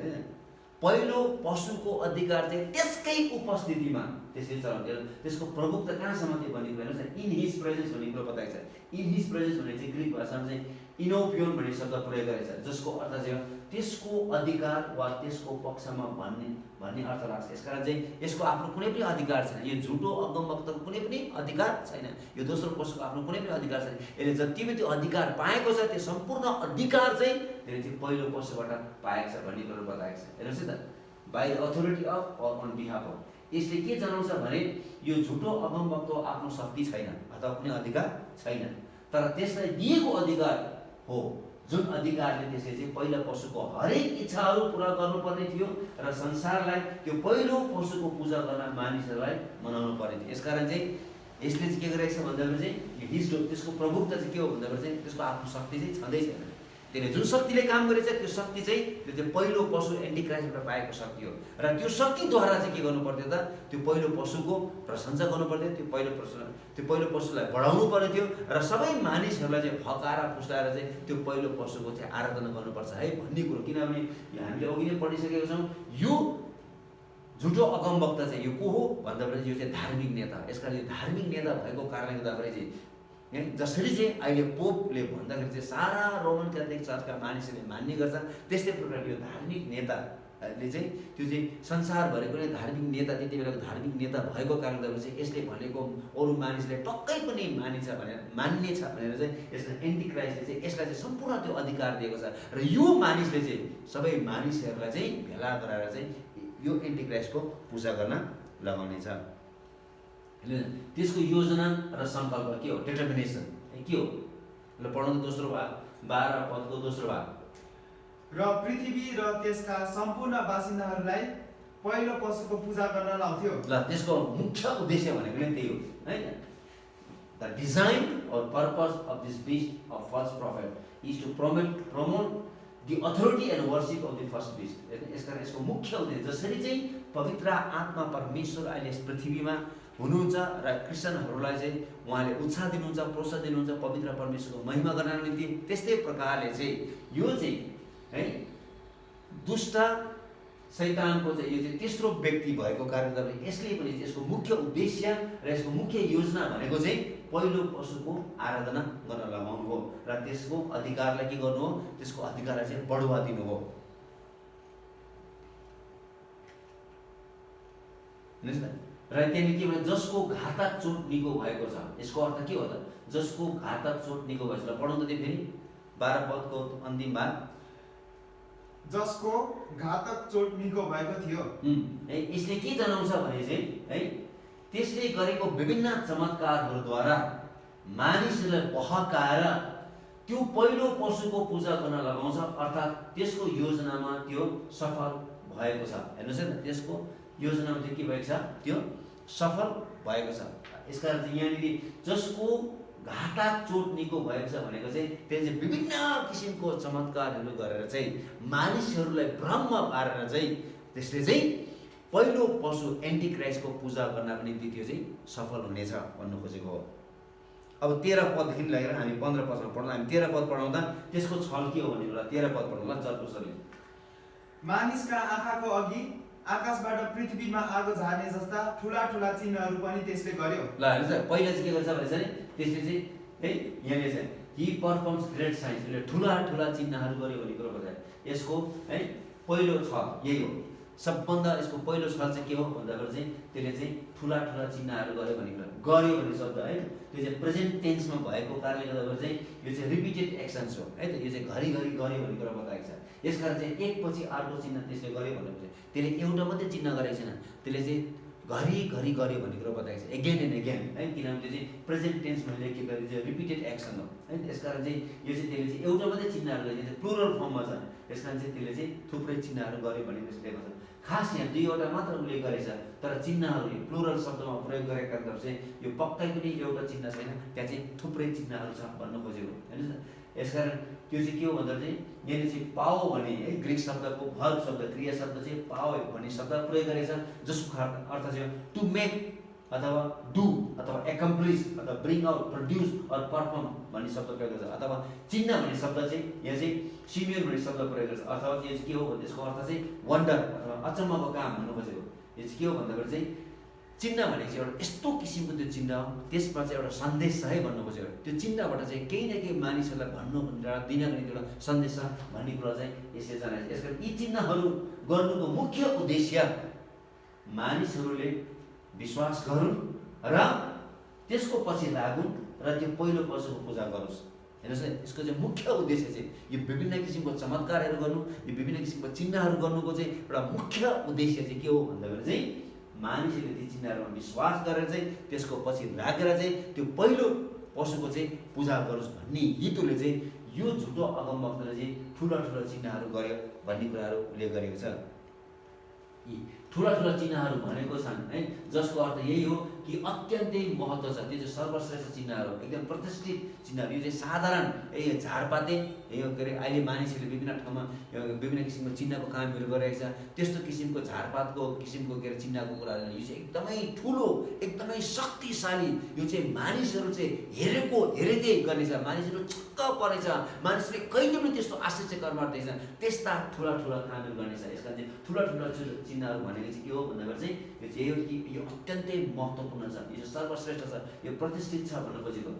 पहिलो पशुको अधिकार चाहिँ त्यसकै उपस्थितिमा त्यसले चलाउँथ्यो। त्यसको प्रभुत्व कहाँसम्म थियो भन्ने कुरा हेर्नुहोस् न, इन हिज प्रेजेन्स भन्ने कुरा बताएको छ। इन हिज प्रेजेन्स भने चाहिँ ग्रिक भाषामा चाहिँ इनोपियोन भन्ने शब्द प्रयोग गरेको छ, जसको अर्थ चाहिँ त्यसको अधिकार वा त्यसको पक्षमा भन्ने अर्थ लाग्छ। यसकारण चाहिँ यसको आफ्नो कुनै पनि अधिकार छैन, यो झुटो अगमवक्ताको कुनै पनि अधिकार छैन, यो दोस्रो पशुको आफ्नो कुनै पनि अधिकार छैन। यसले जति पनि त्यो अधिकार पाएको छ त्यो सम्पूर्ण अधिकार चाहिँ त्यसले चाहिँ पहिलो पशुबाट पाएको छ भन्ने कुरो बताएको छ। हेर्नुहोस् है त, by the authority of or on behalf of. यसले के जनाउँछ भने यो झुटो अगमवक्ताको आफ्नो शक्ति छैन अथवा कुनै अधिकार छैन, तर त्यसलाई दिएको अधिकार हो, जुन अधिकारले त्यसले चाहिँ पहिलो पशुको हरेक इच्छाहरू पुरा गर्नुपर्ने थियो र संसारलाई त्यो पहिलो पशुको पूजा गर्न मानिसहरूलाई मनाउनु पर्ने थियो। यसकारण चाहिँ यसले चाहिँ के गरिरहेको छ भन्दाखेरि चाहिँ हिजो त्यसको प्रभुत्व चाहिँ के हो भन्दाखेरि चाहिँ त्यसको आफ्नो शक्ति चाहिँ छँदै छैन। त्यसले जुन शक्तिले काम गरेछ त्यो शक्ति चाहिँ त्यो चाहिँ पहिलो पशु एन्टिक्राइस्टबाट पाएको शक्ति हो, र त्यो शक्तिद्वारा चाहिँ के गर्नु पर्थ्यो त, त्यो पहिलो पशुको प्रशंसा गर्नु पर्थ्यो, त्यो पहिलो पशुलाई बढाउनु पर्ने थियो र सबै मानिसहरूलाई चाहिँ फकाएर फुस्लाएर चाहिँ त्यो पहिलो पशुको चाहिँ आराधना गर्नुपर्छ है भन्ने कुरो। किनभने हामीले अघि नै पढिसकेका छौँ, यो झुटो अगमवक्ता चाहिँ यो को हो भन्दाखेरि यो चाहिँ धार्मिक नेता। यसकारण यो धार्मिक नेता भएको कारणले गर्दाखेरि चाहिँ जसरी चाहिँ अहिले पोपले भन्दाखेरि चाहिँ सारा रोमन क्याथोलिक चर्चका मानिसहरूले मान्ने गर्छ, त्यस्तै प्रकारले यो धार्मिक नेताले चाहिँ त्यो चाहिँ संसारभरिको नै धार्मिक नेता, त्यति बेलाको धार्मिक नेता भएको कारणले चाहिँ यसले भनेको अरू मानिसले पक्कै पनि मान्ने छ भनेर चाहिँ यसलाई एन्टिक्राइस्टले चाहिँ यसलाई चाहिँ सम्पूर्ण त्यो अधिकार दिएको छ, र यो मानिसले चाहिँ सबै मानिसहरूलाई चाहिँ भेला गराएर चाहिँ यो एन्टिक्राइस्टको पूजा गर्न लगाउनेछ। त्यसको योजना र सङ्कल्प के हो, डिटर्मिनेसन के हो ल पढौँ दोस्रो भाग 12 पदको दोस्रो भाग। र पृथ्वी र त्यसका सम्पूर्ण बासिन्दाहरूलाई पहिलो पशुको पूजा गर्न लाउँथ्यो। ल त्यसको मुख्य उद्देश्य भनेको नै त्यही हो हैन। The design or purpose of this beast of false prophet is to promote the authority and worship of the first beast. यसकारण यसको मुख्य उद्देश्य जसरी चाहिँ पवित्र आत्मा परमेश्वर अहिले यस पृथ्वीमा हुनुहुन्छ र क्रिस्चियनहरूलाई चाहिँ उहाँले उत्साह दिनुहुन्छ, प्रोत्साहन दिनुहुन्छ पवित्र परमेश्वरको महिमा गर्नको निम्ति, त्यस्तै प्रकारले चाहिँ यो चाहिँ है दुष्ट शैतानको चाहिँ यो चाहिँ तेस्रो व्यक्ति भएको कारणले गर्दा यसले पनि यसको मुख्य उद्देश्य र यसको मुख्य योजना भनेको चाहिँ पहिलो पशुको आराधना गर्न लगाउनु हो र त्यसको अधिकारलाई के गर्नु हो, त्यसको अधिकारलाई चाहिँ बढुवा दिनु हो। र त्यहाँदेखि के भने जसको घातक चोट निको भएको छ, यसको अर्थ के हो त, जसको घातक चोट निको भएको छ। पढौँ त त्यो फेरि 12 पदको अन्तिम भाग। जसको घातक चोट निको भएको थियो। यसले के जनाउँछ भने चाहिँ है त्यसले गरेको विभिन्न चमत्कारहरूद्वारा मानिसहरूलाई बहकाएर त्यो पहिलो पशुको पूजा गर्न लगाउँछ, अर्थात् त्यसको योजनामा त्यो सफल भएको छ। हेर्नुहोस् है, त्यसको योजनामा त्यो के भएको छ, त्यो सफल भएको छ। यसकारण चाहिँ यहाँनिर जसको घातक चोट निको भएको छ भनेको चाहिँ त्यसले चाहिँ विभिन्न किसिमको चमत्कारहरू गरेर चाहिँ मानिसहरूलाई भ्रम पारेर चाहिँ त्यसले चाहिँ पहिलो पशु एन्टिक्राइस्टको पूजा गर्नको निम्ति त्यो चाहिँ सफल हुनेछ भन्नु खोजेको हो। अब 13 पददेखि लगेर हामी 15 पदमा पढ्दा, हामी 13 पद पढाउँदा त्यसको छल के हो भने होला 13 पद पढ्नुला चर्कोसले। मानिसका आँखाको अघि आकाशबाट पृथ्वीमा आगो झार्ने जस्ता ठुला ठुला चिन्हहरू पनि त्यसले गर्यो। ल हेर्नुहोस्, पहिला चाहिँ के गर्छ भने चाहिँ त्यसले चाहिँ है यहाँले चाहिँ हि परफर्म्स ग्रेट साइन्स, यसले ठुला ठुला चिन्हहरू गर्यो भन्ने कुरो बताए। यसको है पहिलो छ यही हो, सबभन्दा यसको पहिलो छल चाहिँ के हो भन्दाखेरि चाहिँ त्यसले चाहिँ ठुला ठुला चिन्हहरू गर्यो भन्ने कुरा। गर्यो भन्ने शब्द है त्यो चाहिँ प्रेजेन्ट टेन्समा भएको कारणले गर्दाखेरि चाहिँ यो चाहिँ रिपिटेड एक्सन्स हो है त, यो चाहिँ घरिघरि गर्यो भन्ने कुरा बताएको छ। यसकारण चाहिँ एकपछि अर्को चिन्ह त्यसले गर्यो भनेको चाहिँ त्यसले एउटा मात्रै चिन्ह गरेको छैन, त्यसले चाहिँ घरिघरि गर्यो भन्ने कुरा बताएको छ, एगेन एन्ड एगेन है। किनभने त्यो चाहिँ प्रेजेन्ट टेन्समा लेखेको चाहिँ रिपिटेड एक्सन हो है। यसकारण चाहिँ यो चाहिँ त्यसले चाहिँ एउटा मात्रै चिन्हहरू गर्यो, चाहिँ प्लुरल फर्ममा छ। यसकारण चाहिँ त्यसले चाहिँ थुप्रै चिन्हहरू गर्यो भन्ने दिएको छ। खास यहाँ 2वटा मात्र उल्लेख गरेको छ, तर चिन्हहरू प्लुरल शब्दमा प्रयोग गरेका कारणले चाहिँ यो पक्कै पनि एउटा चिन्ह छैन, त्यहाँ चाहिँ थुप्रै चिन्हहरू छ भन्नु खोजेको हेर्नुहोस् न। यसकारण त्यो चाहिँ के हो भन्दा चाहिँ यहाँनिर चाहिँ पाओ भन्ने है ग्रिक शब्दको भर्ब शब्द क्रिया शब्द चाहिँ पाओ भन्ने शब्द प्रयोग गरेको छ, जसको अर्थ चाहिँ टु मेक अथवा डु अथवा एकम्प्लिस अथवा bring out produce or perform भन्ने शब्द प्रयोग गर्छ अथवा चिन्ह भन्ने शब्द चाहिँ यहाँ चाहिँ सिमियोन भन्ने शब्द प्रयोग गर्छ अथवा यो चाहिँ के हो भने यसको अर्थ चाहिँ वन्डर अथवा अचम्मको काम भन्नु खोजेको यो चाहिँ के हो भन्दाखेरि चाहिँ चिन्ह भनेको चाहिँ एउटा यस्तो किसिमको त्यो चिन्ह हो त्यसमा चाहिँ एउटा सन्देश छ है भन्नु खोजेको त्यो चिन्हबाट चाहिँ केही न केही मानिसहरूलाई भन्नु दिनको निम्ति एउटा सन्देश छ भन्ने कुरा चाहिँ यसले जनाएको छ। यसकारण यी चिन्हहरू गर्नुको मुख्य उद्देश्य मानिसहरूले विश्वास गरून् र त्यसको पछि लागुन् र त्यो पहिलो पशुको पूजा गरोस्। हेर्नुहोस् है यसको चाहिँ मुख्य उद्देश्य चाहिँ यो विभिन्न किसिमको चमत्कारहरू गर्नु यो विभिन्न किसिमको चिन्हहरू गर्नुको चाहिँ एउटा मुख्य उद्देश्य चाहिँ के हो भन्दाखेरि चाहिँ मानिसहरूले ती चिन्हहरूमा विश्वास गरेर चाहिँ त्यसको पछि लागेर चाहिँ त्यो पहिलो पशुको चाहिँ पूजा गरोस् भन्ने हेतुले चाहिँ यो झुटो अगमवक्ताले चाहिँ ठुला ठुला चिन्हहरू गर्यो भन्ने कुराहरू उल्लेख गरेको छ। यी ठुला ठुला चिन्हहरू भनेको छन् है जसको अर्थ यही हो कि अत्यन्तै महत्त्व छ त्यो चाहिँ सर्वश्रेष्ठ चिन्हहरू एकदम प्रतिष्ठित चिन्हहरू। यो चाहिँ साधारण यो झारपाते यो के अरे अहिले मानिसहरूले विभिन्न ठाउँमा विभिन्न किसिमको चिन्हको कामहरू गरिरहेको छ त्यस्तो किसिमको झारपातको किसिमको के अरे चिन्हको कुराहरू यो चाहिँ एकदमै ठुलो एकदमै शक्तिशाली यो चाहिँ मानिसहरू चाहिँ हेरेकै गर्नेछ मानिसहरू छक्क परेछ मानिसले कहिले पनि त्यस्तो आश्चर्यकरमा देख्छ त्यस्ता ठुला ठुला कामहरू गर्नेछ। यसका चाहिँ ठुला ठुला चिन्हहरू भनेको चाहिँ के हो भन्दाखेरि चाहिँ यो चाहिँ कि यो अत्यन्तै महत्त्वपूर्ण छ यो सर्वश्रेष्ठ छ यो प्रतिष्ठित छ भन्न खोजेको।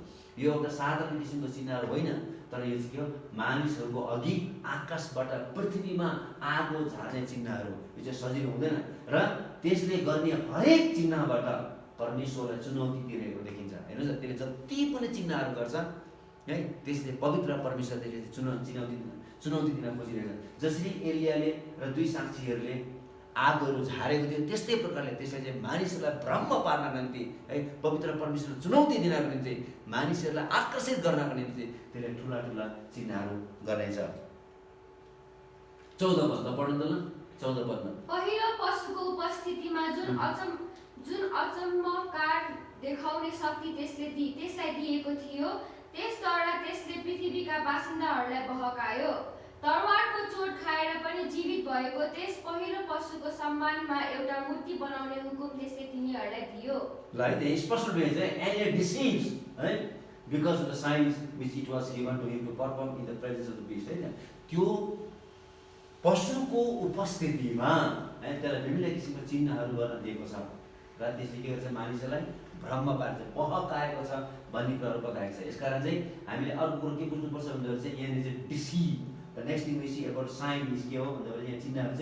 यो एउटा साधारण किसिमको चिन्हहरू होइन तर यो चाहिँ के हो मानिसहरूको अघि आकाशबाट पृथ्वीमा आगो झार्ने चिन्हहरू यो चाहिँ सजिलो हुँदैन र त्यसले गर्ने हरेक चिन्हबाट परमेश्वरलाई चुनौती दिइरहेको देखिन्छ। हेर्नुहोस् न त्यसले जति पनि चिन्हहरू गर्छ है त्यसले पवित्र परमेश्वरले चुनौती दिन खोजिरहेछ। जसरी एलियाले र दुई साक्षीहरूले आगोहरू झारेको थियो त्यस्तै प्रकारले त्यसले चाहिँ मानिसहरूलाई भ्रम पार्नको निम्ति है पवित्र परमेश्वरले चुनौती दिनको निम्ति मानिसहरूलाई आकर्षित गर्नको निम्ति त्यसले ठुला ठुला चिन्हहरू गर्नेछ। 14 पद पढ्नु त ल 14 पदमा पहिलो पशुको उपस्थितिमा जुन अचम्मकार देखाउने शक्ति त्यसलाई दिएको थियो त्यसद्वारा त्यसले पृथ्वीका बासिन्दाहरूलाई बहकायो। तरवारको चोट खाएर पनि जीवित भएको त्यस पहिलो पशुको सम्मानमा एउटा मूर्ति बनाउने हुकुम त्यसले तिनीहरूलाई दियो। ल है स्पष्ट भेट्छ and it deceives है because of the signs which it was given to him to perform in the presence of the beast हैन त्यो पशुको उपस्थितिमा है त्यसलाई विभिन्न किसिमको चिन्हहरू गर्न दिएको छ र त्यसले के गर्छ मानिसहरूलाई भ्रममा पार्छ बहकाएको छ भन्ने कुराहरू बताएको छ। यसकारण चाहिँ हामीले अर्को कुरो के बुझ्नुपर्छ भन्दाखेरि चाहिँ यहाँनिर चाहिँ deceive the next thing we see about sign is के हो भन्दाखेरि यहाँ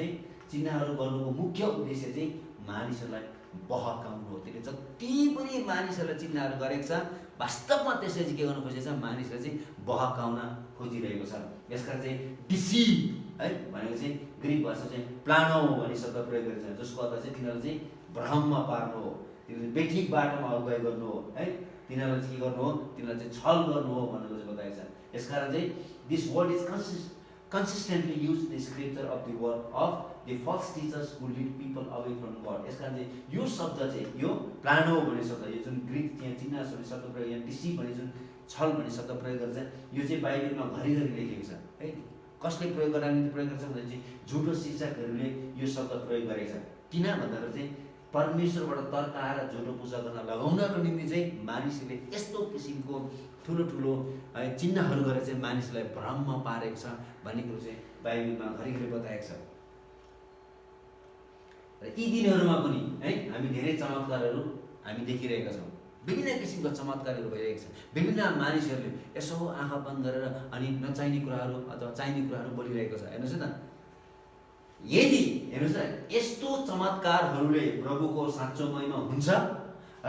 चिन्हहरू गर्नुको मुख्य उद्देश्य चाहिँ मानिसहरूलाई बहकाउनु हो। त्यसले जति पनि मानिसहरूलाई चिन्हहरू गरेको छ वास्तवमा त्यसले चाहिँ के गर्नु खोजेको छ मानिसलाई चाहिँ बहकाउन खोजिरहेको छ। यसकारण चाहिँ डिसिभ है भनेको चाहिँ ग्रिक भाषा चाहिँ प्लानो भन्ने शब्द प्रयोग गरेको छ जसको अर्थ चाहिँ तिनीहरूलाई चाहिँ भ्रममा पार्नु हो तिनीहरूले बेठिक बाटोमा अगुवाई गर्नु हो है तिनीहरूलाई चाहिँ के गर्नु हो तिनीहरूलाई चाहिँ छल गर्नु हो भनेको चाहिँ बताएको छ। यसकारण चाहिँ this word is consistently used in the scripture of the word of the false teachers who lead people away from God. यसकारण चाहिँ यो शब्द चाहिँ यो प्लानो भन्ने शब्द यो जुन ग्रिक यहाँ चिन्ह भन्ने शब्द प्रयोग यहाँ डिसिभ भन्ने जुन छल भन्ने शब्द प्रयोग गर्छ यो चाहिँ बाइबलमा घरिघरि लेखेको छ है। कसले प्रयोग गर्न निम्ति प्रयोग गर्छ भने चाहिँ झुटो शिक्षकहरूले यो शब्द प्रयोग गरेको छ। किन भन्दाखेरि चाहिँ परमेश्वरबाट तर्क आएर झुटो पूजा गर्न लगाउनको निम्ति चाहिँ मानिसहरूले यस्तो किसिमको ठुलो ठुलो चिन्हहरू गरेर चाहिँ मानिसलाई भ्रममा पारेको छ भन्ने कुरो चाहिँ बाइबलमा घरिघरि बताएको छ। र यी दिनहरूमा पनि है हामी धेरै चमत्कारहरू हामी देखिरहेका छौँ विभिन्न किसिमको चमत्कारहरू भइरहेको छ। विभिन्न मानिसहरूले यसो आँखा बन्द गरेर अनि नचाहिने कुराहरू अथवा चाहिने कुराहरू बोलिरहेको छ। हेर्नुहोस् न यदि हेर्नुहोस् न यस्तो चमत्कारहरूले प्रभुको साँचो महिमा हुन्छ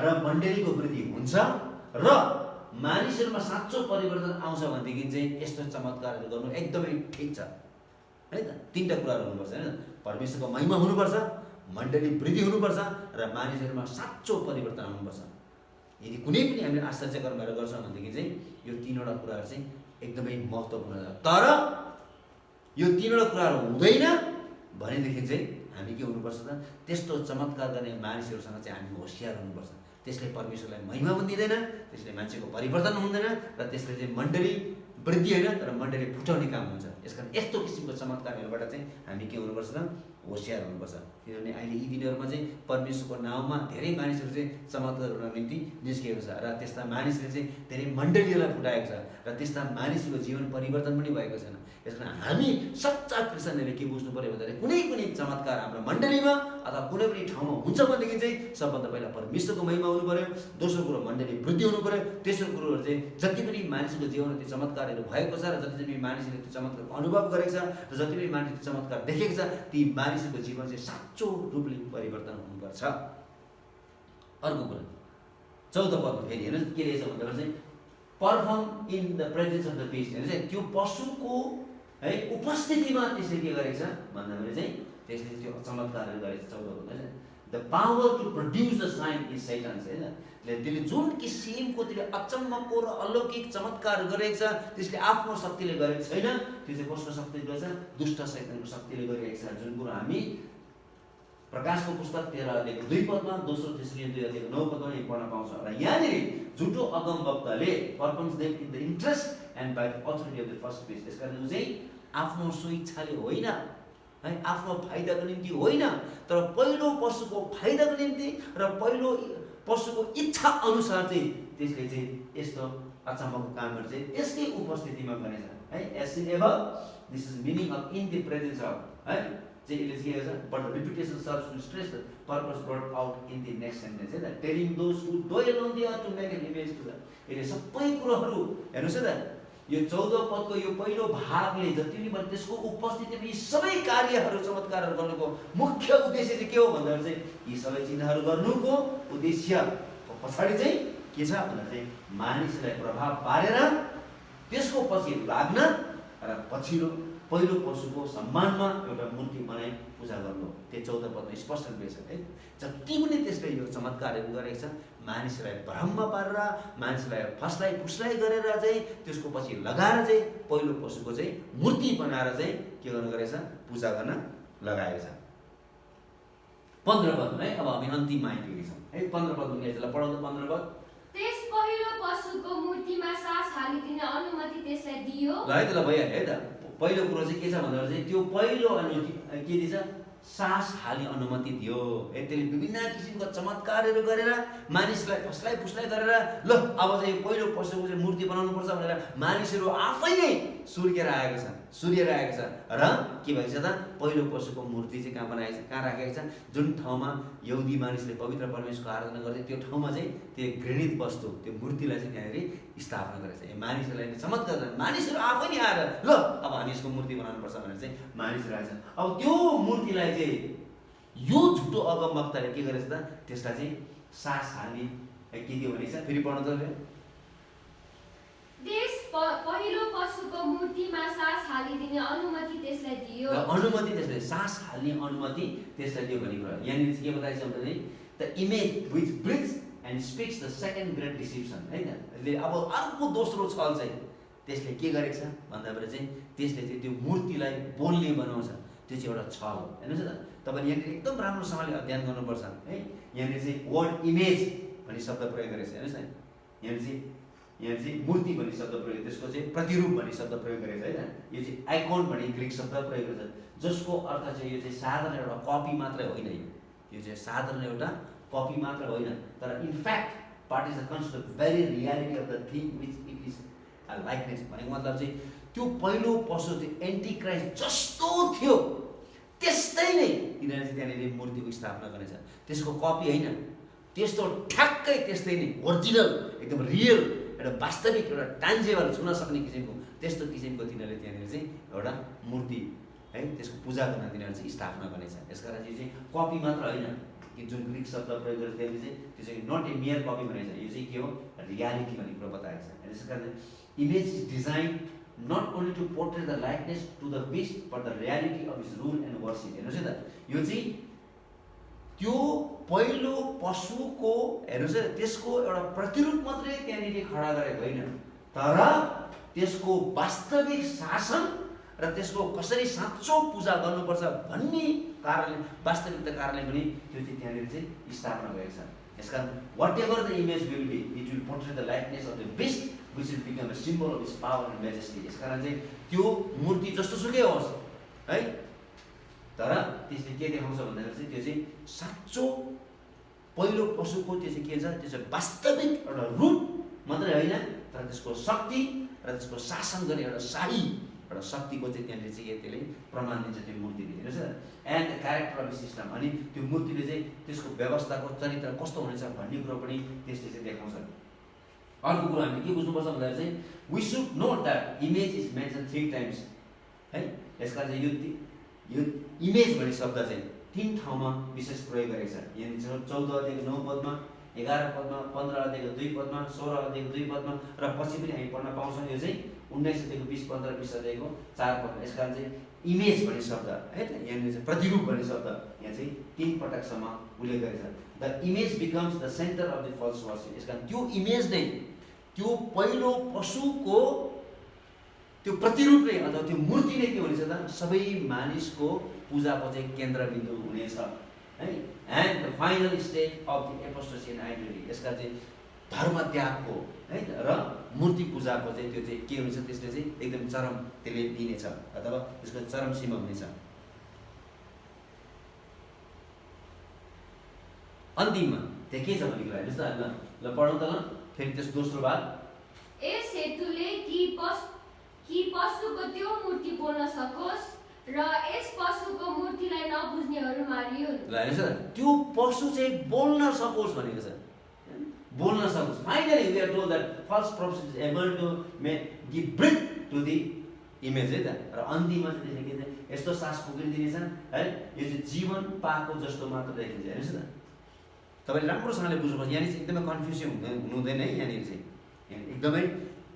र मण्डलीको वृद्धि हुन्छ र मानिसहरूमा साँचो परिवर्तन आउँछ भनेदेखि चाहिँ यस्तो चमत्कारहरू गर्नु एकदमै ठिक छ है त। तीनटा कुराहरू हुनुपर्छ हैन परमेश्वरको महिमा हुनुपर्छ मण्डली वृद्धि हुनुपर्छ र मानिसहरूमा साँचो परिवर्तन आउनुपर्छ। यदि कुनै पनि हामीले आश्चर्यकर भएर गर्छौँ भनेदेखि चाहिँ यो तीनवटा कुराहरू चाहिँ एकदमै महत्त्वपूर्ण छ। तर यो तीनवटा कुराहरू हुँदैन भनेदेखि चाहिँ हामी के हुनुपर्छ त त्यस्तो चमत्कार गर्ने मानिसहरूसँग चाहिँ हामी होसियार हुनुपर्छ। त्यसले परमेश्वरलाई महिमा पनि दिँदैन त्यसले मान्छेको परिवर्तन हुँदैन र त्यसले चाहिँ मण्डली वृद्धि होइन तर मण्डली फुटाउने काम हुन्छ। यसकारण यस्तो किसिमको चमत्कारहरूबाट चाहिँ हामी के हुनुपर्छ त होसियार हुनुपर्छ, किनभने अहिले यी दिनहरूमा चाहिँ परमेश्वरको नाउँमा धेरै मानिसहरू चाहिँ चमत्कार गर्न निम्ति निस्किएको छ र त्यस्ता मानिसले चाहिँ धेरै मण्डलीहरूलाई फुटाएको छ र त्यस्ता मानिसको जीवन परिवर्तन पनि भएको छैन। यस कारण हामी सच्चा क्रिस्चियनहरूले के बुझ्नु पऱ्यो भन्दाखेरि कुनै चमत्कार हाम्रो मण्डलीमा अथवा कुनै पनि ठाउँमा हुन्छ भनेदेखि चाहिँ सबभन्दा पहिला परमेश्वरको महिमा हुनु पऱ्यो, दोस्रो कुरो मण्डली वृद्धि हुनु पऱ्यो, तेस्रो कुरोहरू चाहिँ जति पनि मानिसको जीवनमा त्यो चमत्कारहरू भएको छ र जति पनि मानिसले त्यो चमत्कारको अनुभव गरेको छ र जति पनि मानिसले त्यो चमत्कार देखेको छ ती मानिसको जीवन चाहिँ साँचो रूपले परिवर्तन हुनुपर्छ। अर्को कुरा 14 पदमा फेरि हेर्नुहोस् के रहेछ भन्दाखेरि चाहिँ perform in the presence of the beast, हेर्नुहोस् त्यो पशुको है उपस्थितिमा त्यसले के गरेको छ भन्दाखेरि चाहिँ त्यसले त्यो चमत्कारहरू गरेको छ। 14 पदमा the power to produce the sign is Satan's, होइन त्यसले जुन किसिमको त्यसले अचम्मको र अलौकिक चमत्कार गरेको छ त्यसले आफ्नो शक्तिले गरेको छैन, त्यो चाहिँ कसको शक्तिले गर्छ? दुष्ट शैतानको शक्तिले गरिरहेको छ। जुन कुरो हामी प्रकाशको पुस्तक 13 अध्यायको 2 पदमा, दोस्रो तेस्सलोनिके 2 अध्यायको 9 पदमा यही पढ्न पाउँछ। र यहाँनिर झुटो अगमवक्ताले performs them in the interest and by the authority of the first beast, यसकारण उ चाहिँ आफ्नो स्वेच्छाले होइन है, आफ्नो फाइदाको निम्ति होइन, तर पहिलो पशुको फाइदाको निम्ति र पहिलो पशुको इच्छा अनुसार चाहिँ त्यसले चाहिँ यस्तो अचम्मको कामहरू चाहिँ त्यसकै उपस्थितिमा गरेछ है। As in ever this is meaning of in the presence of है चाहिँ यसले के गर्छ? But repetition serves to stress the purpose brought out in the next sentence, है telling those who dwell on the earth to make an image to the, यसले सबै कुरोहरू हेर्नुहोस् है त यो 14 पदको यो पहिलो भागले जति पनि त्यसको उपस्थितिमा यी सबै कार्यहरू चमत्कारहरू गर्नुको मुख्य उद्देश्य चाहिँ के हो भन्दाखेरि चाहिँ यी सबै चिन्हहरू गर्नुको उद्देश्यको पछाडि चाहिँ के छ भन्दा चाहिँ मानिसलाई प्रभाव पारेर त्यसको पछि लाग्न र पछिल्लो पहिलो पशुको सम्मानमा एउटा मूर्ति बनाई पूजा गर्नु। त्यो 14 पदमा स्पष्ट रहेछ है। जति पनि त्यसले यो चमत्कारहरू गरेको छ मानिसलाई भ्रममा पारेर मानिसलाई फस्लाई गरेर चाहिँ त्यसको पछि लगाएर चाहिँ पहिलो पशुको चाहिँ मूर्ति बनाएर चाहिँ के गर्नु गरेछ? पूजा गर्न लगाएको छ। 15 पदमा है, अब हामी अन्तिममा आइपुगेका छौँ है। 15 पदमा के छ? पढाउँदा 15 पद। त्यस पहिलो पशुको मूर्तिमा सास हालिदिने अनुमति त्यसलाई दियो। ल है त, ल भइहाल्यो है त। पहिलो कुरो चाहिँ के छ भन्दाखेरि चाहिँ त्यो पहिलो अनुमति के दिन्छ? सास हाली अनुमति दियो है। त्यसले विभिन्न किसिमको चमत्कारहरू गरेर मानिसलाई फस्लाई गरेर ल अब चाहिँ पहिलो पशुको चाहिँ मूर्ति बनाउनुपर्छ भनेर मानिसहरू आफै नै सुर्केर आएको छ र के भएको छ त? पहिलो पशुको मूर्ति चाहिँ कहाँ बनाएको छ? कहाँ राखेको छ? जुन ठाउँमा यहुदी मानिसले पवित्र परमेश्वरको आराधना गर्थे त्यो ठाउँमा चाहिँ त्यो घृणित वस्तु त्यो मूर्तिलाई चाहिँ त्यहाँनिर स्थापना गरेको छ। मानिसहरूलाई चमत्कार मानिसहरू आफै नै आएर ल अब हामी यसको मूर्ति बनाउनुपर्छ भनेर चाहिँ मानिसहरू आएछ। अब त्यो मूर्तिलाई चाहिँ यो झुटो अगमवक्ताले के गरेछ त? त्यसलाई चाहिँ सास हाल्ने के दियो भनेछ? फेरि पढ्नु त त्यस पहिलो पशुको मूर्तिमा सास हालिदिने अनुमति त्यसलाई दियो। अनुमति त्यसले सास हाल्ने अनुमति त्यसलाई दियो भन्ने कुरा यहाँनिर के बताएको छ भने the image which breeds and speaks the second great deception, है त। अब अर्को दोस्रो छल चाहिँ त्यसले के गरेको छ भन्दाखेरि चाहिँ त्यसले चाहिँ त्यो मूर्तिलाई बोल्ने बनाउँछ। त्यो चाहिँ एउटा छल हो। हेर्नुहोस् न, तपाईँले यहाँनिर एकदम राम्रोसँगले अध्ययन गर्नुपर्छ है। यहाँनिर चाहिँ वर्ड इमेज भन्ने शब्द प्रयोग गरेको छ। हेर्नुहोस् न, यहाँ चाहिँ मूर्ति भन्ने शब्द प्रयोग, त्यसको चाहिँ प्रतिरूप भन्ने शब्द प्रयोग गरेको छ होइन। यो चाहिँ आइकोन भन्ने ग्रिक शब्द प्रयोग गरेको छ, जसको अर्थ चाहिँ यो चाहिँ साधारण एउटा कपी मात्रै होइन। यो चाहिँ साधारण एउटा कपी मात्र होइन, तर in fact part is the concept very reality of the thing which it is a likeness. भनेको मतलब चाहिँ त्यो पहिलो पशु त्यो एन्टी क्राइस्ट जस्तो थियो त्यस्तै नै यिनीहरूले चाहिँ त्यहाँनिर मूर्तिको स्थापना गरेछ। त्यसको कपी होइन, त्यस्तो ठ्याक्कै त्यस्तै नै ओरिजिनल एकदम रियल एउटा वास्तविक एउटा टान्जेबल छुन सक्ने किसिमको त्यस्तो किसिमको तिनीहरूले त्यहाँनिर चाहिँ एउटा मूर्ति है त्यसको पूजा गर्न तिनीहरूले चाहिँ स्थापना गर्नेछ। यसकारण यो चाहिँ कपी मात्र होइन कि जुन ग्रिक शब्द प्रयोग गरेर त्यसले चाहिँ त्यो चाहिँ नट ए मियर कपी भनेको छ। यो चाहिँ के हो? रियालिटी भन्ने कुरो बताएको छ। यसकारण image is design not only to portray the likeness to the beast but the reality of his rule and worship. हेर्नुहोस् है त, यो चाहिँ त्यो पहिलो पशुको हेर्नुहोस् है त्यसको एउटा प्रतिरूप मात्रै त्यहाँनिर खडा गरेको होइन, तर त्यसको वास्तविक शासन र त्यसको कसरी साँचो पूजा गर्नुपर्छ भन्ने कारणले वास्तविकता कारणले पनि त्यो चाहिँ त्यहाँनिर चाहिँ स्थापना भएको छ। यसकारण whatever the image will be it will portray the likeness of the beast which will become a symbol of his power and majesty. यसकारण चाहिँ त्यो मूर्ति जस्तोसुकै होस् है, तर त्यसले के देखाउँछ भन्दाखेरि चाहिँ त्यो चाहिँ साँचो पहिलो पशुको त्यो चाहिँ के छ, त्यो चाहिँ वास्तविक एउटा रूप मात्रै होइन, तर त्यसको शक्ति र त्यसको शासन गर्ने एउटा शाही एउटा शक्तिको चाहिँ त्यहाँनिर चाहिँ त्यसले प्रमाण दिन्छ त्यो मूर्तिले, हेर्नुहोस् न। And the character of system, अनि त्यो मूर्तिले चाहिँ त्यसको व्यवस्थाको चरित्र कस्तो हुनेछ भन्ने कुरो पनि त्यसले चाहिँ देखाउँछ। अर्को कुरो हामीले के बुझ्नुपर्छ भन्दाखेरि चाहिँ we should note that image is mention 3 times है। यसका चाहिँ यो इमेज भन्ने शब्द चाहिँ 3 ठाउँमा विशेष प्रयोग गरेको छ। यहाँ 14 अध्यायको 9 पदमा, 11 पदमा, 15 अध्यायको 2 पदमा, 16 अध्यायको 2 पदमा र पछि पनि हामी पढ्न पाउँछौँ। यो चाहिँ 19 अध्यायको 20, 15, 20 अध्यायको 4 पदमा। यसका चाहिँ इमेज भन्ने शब्द है त, यहाँनिर चाहिँ प्रतिरूप भन्ने शब्द यहाँ चाहिँ 3 पटकसम्म उल्लेख गरेको छ। The image becomes the centre of the false worship. यसका त्यो इमेज नै, त्यो पहिलो पशुको त्यो प्रतिरूप नै अथवा त्यो मूर्ति नै के हुनेछ त, सबै मानिसको पूजाको चाहिँ केन्द्रबिन्दु हुनेछ है। And the final stage of the apostasy and identity. यसका चाहिँ धर्म त्यागको है र मूर्ति पूजाको चाहिँ त्यो चाहिँ के हुनेछ, त्यसले चाहिँ एकदम चरम त्यसले दिनेछ अथवा त्यसको चरम सीमा हुनेछ। अन्तिममा त्यहाँ के छ भन्ने कुरा हेर्नुहोस् त, ल पढौँ त ल फेरि त्यस दोस्रो भाग। यस हेतुले कि पशुको त्यो मूर्ति बोल्न सकोस् र यस पशुको मूर्तिलाई नबुझ्नेहरू मारियोन्। ल हेर्नुहोस् त, त्यो पशु चाहिँ बोल्न सकोस् भनेको छ, बोल्न सकोस्। Finally we are told that false prophet is able to give breath to the image है त। र अन्तिममा चाहिँ त्यसले के चाहिँ यस्तो सास फुकिदिनेछ है, यो चाहिँ जीवन पाएको जस्तो मात्र देखिन्छ। हेर्नुहोस् न, तपाईँले राम्रोसँगले बुझ्नुपर्छ। यहाँनिर चाहिँ एकदमै कन्फ्युजन हुँदैन है। यहाँनिर चाहिँ एकदमै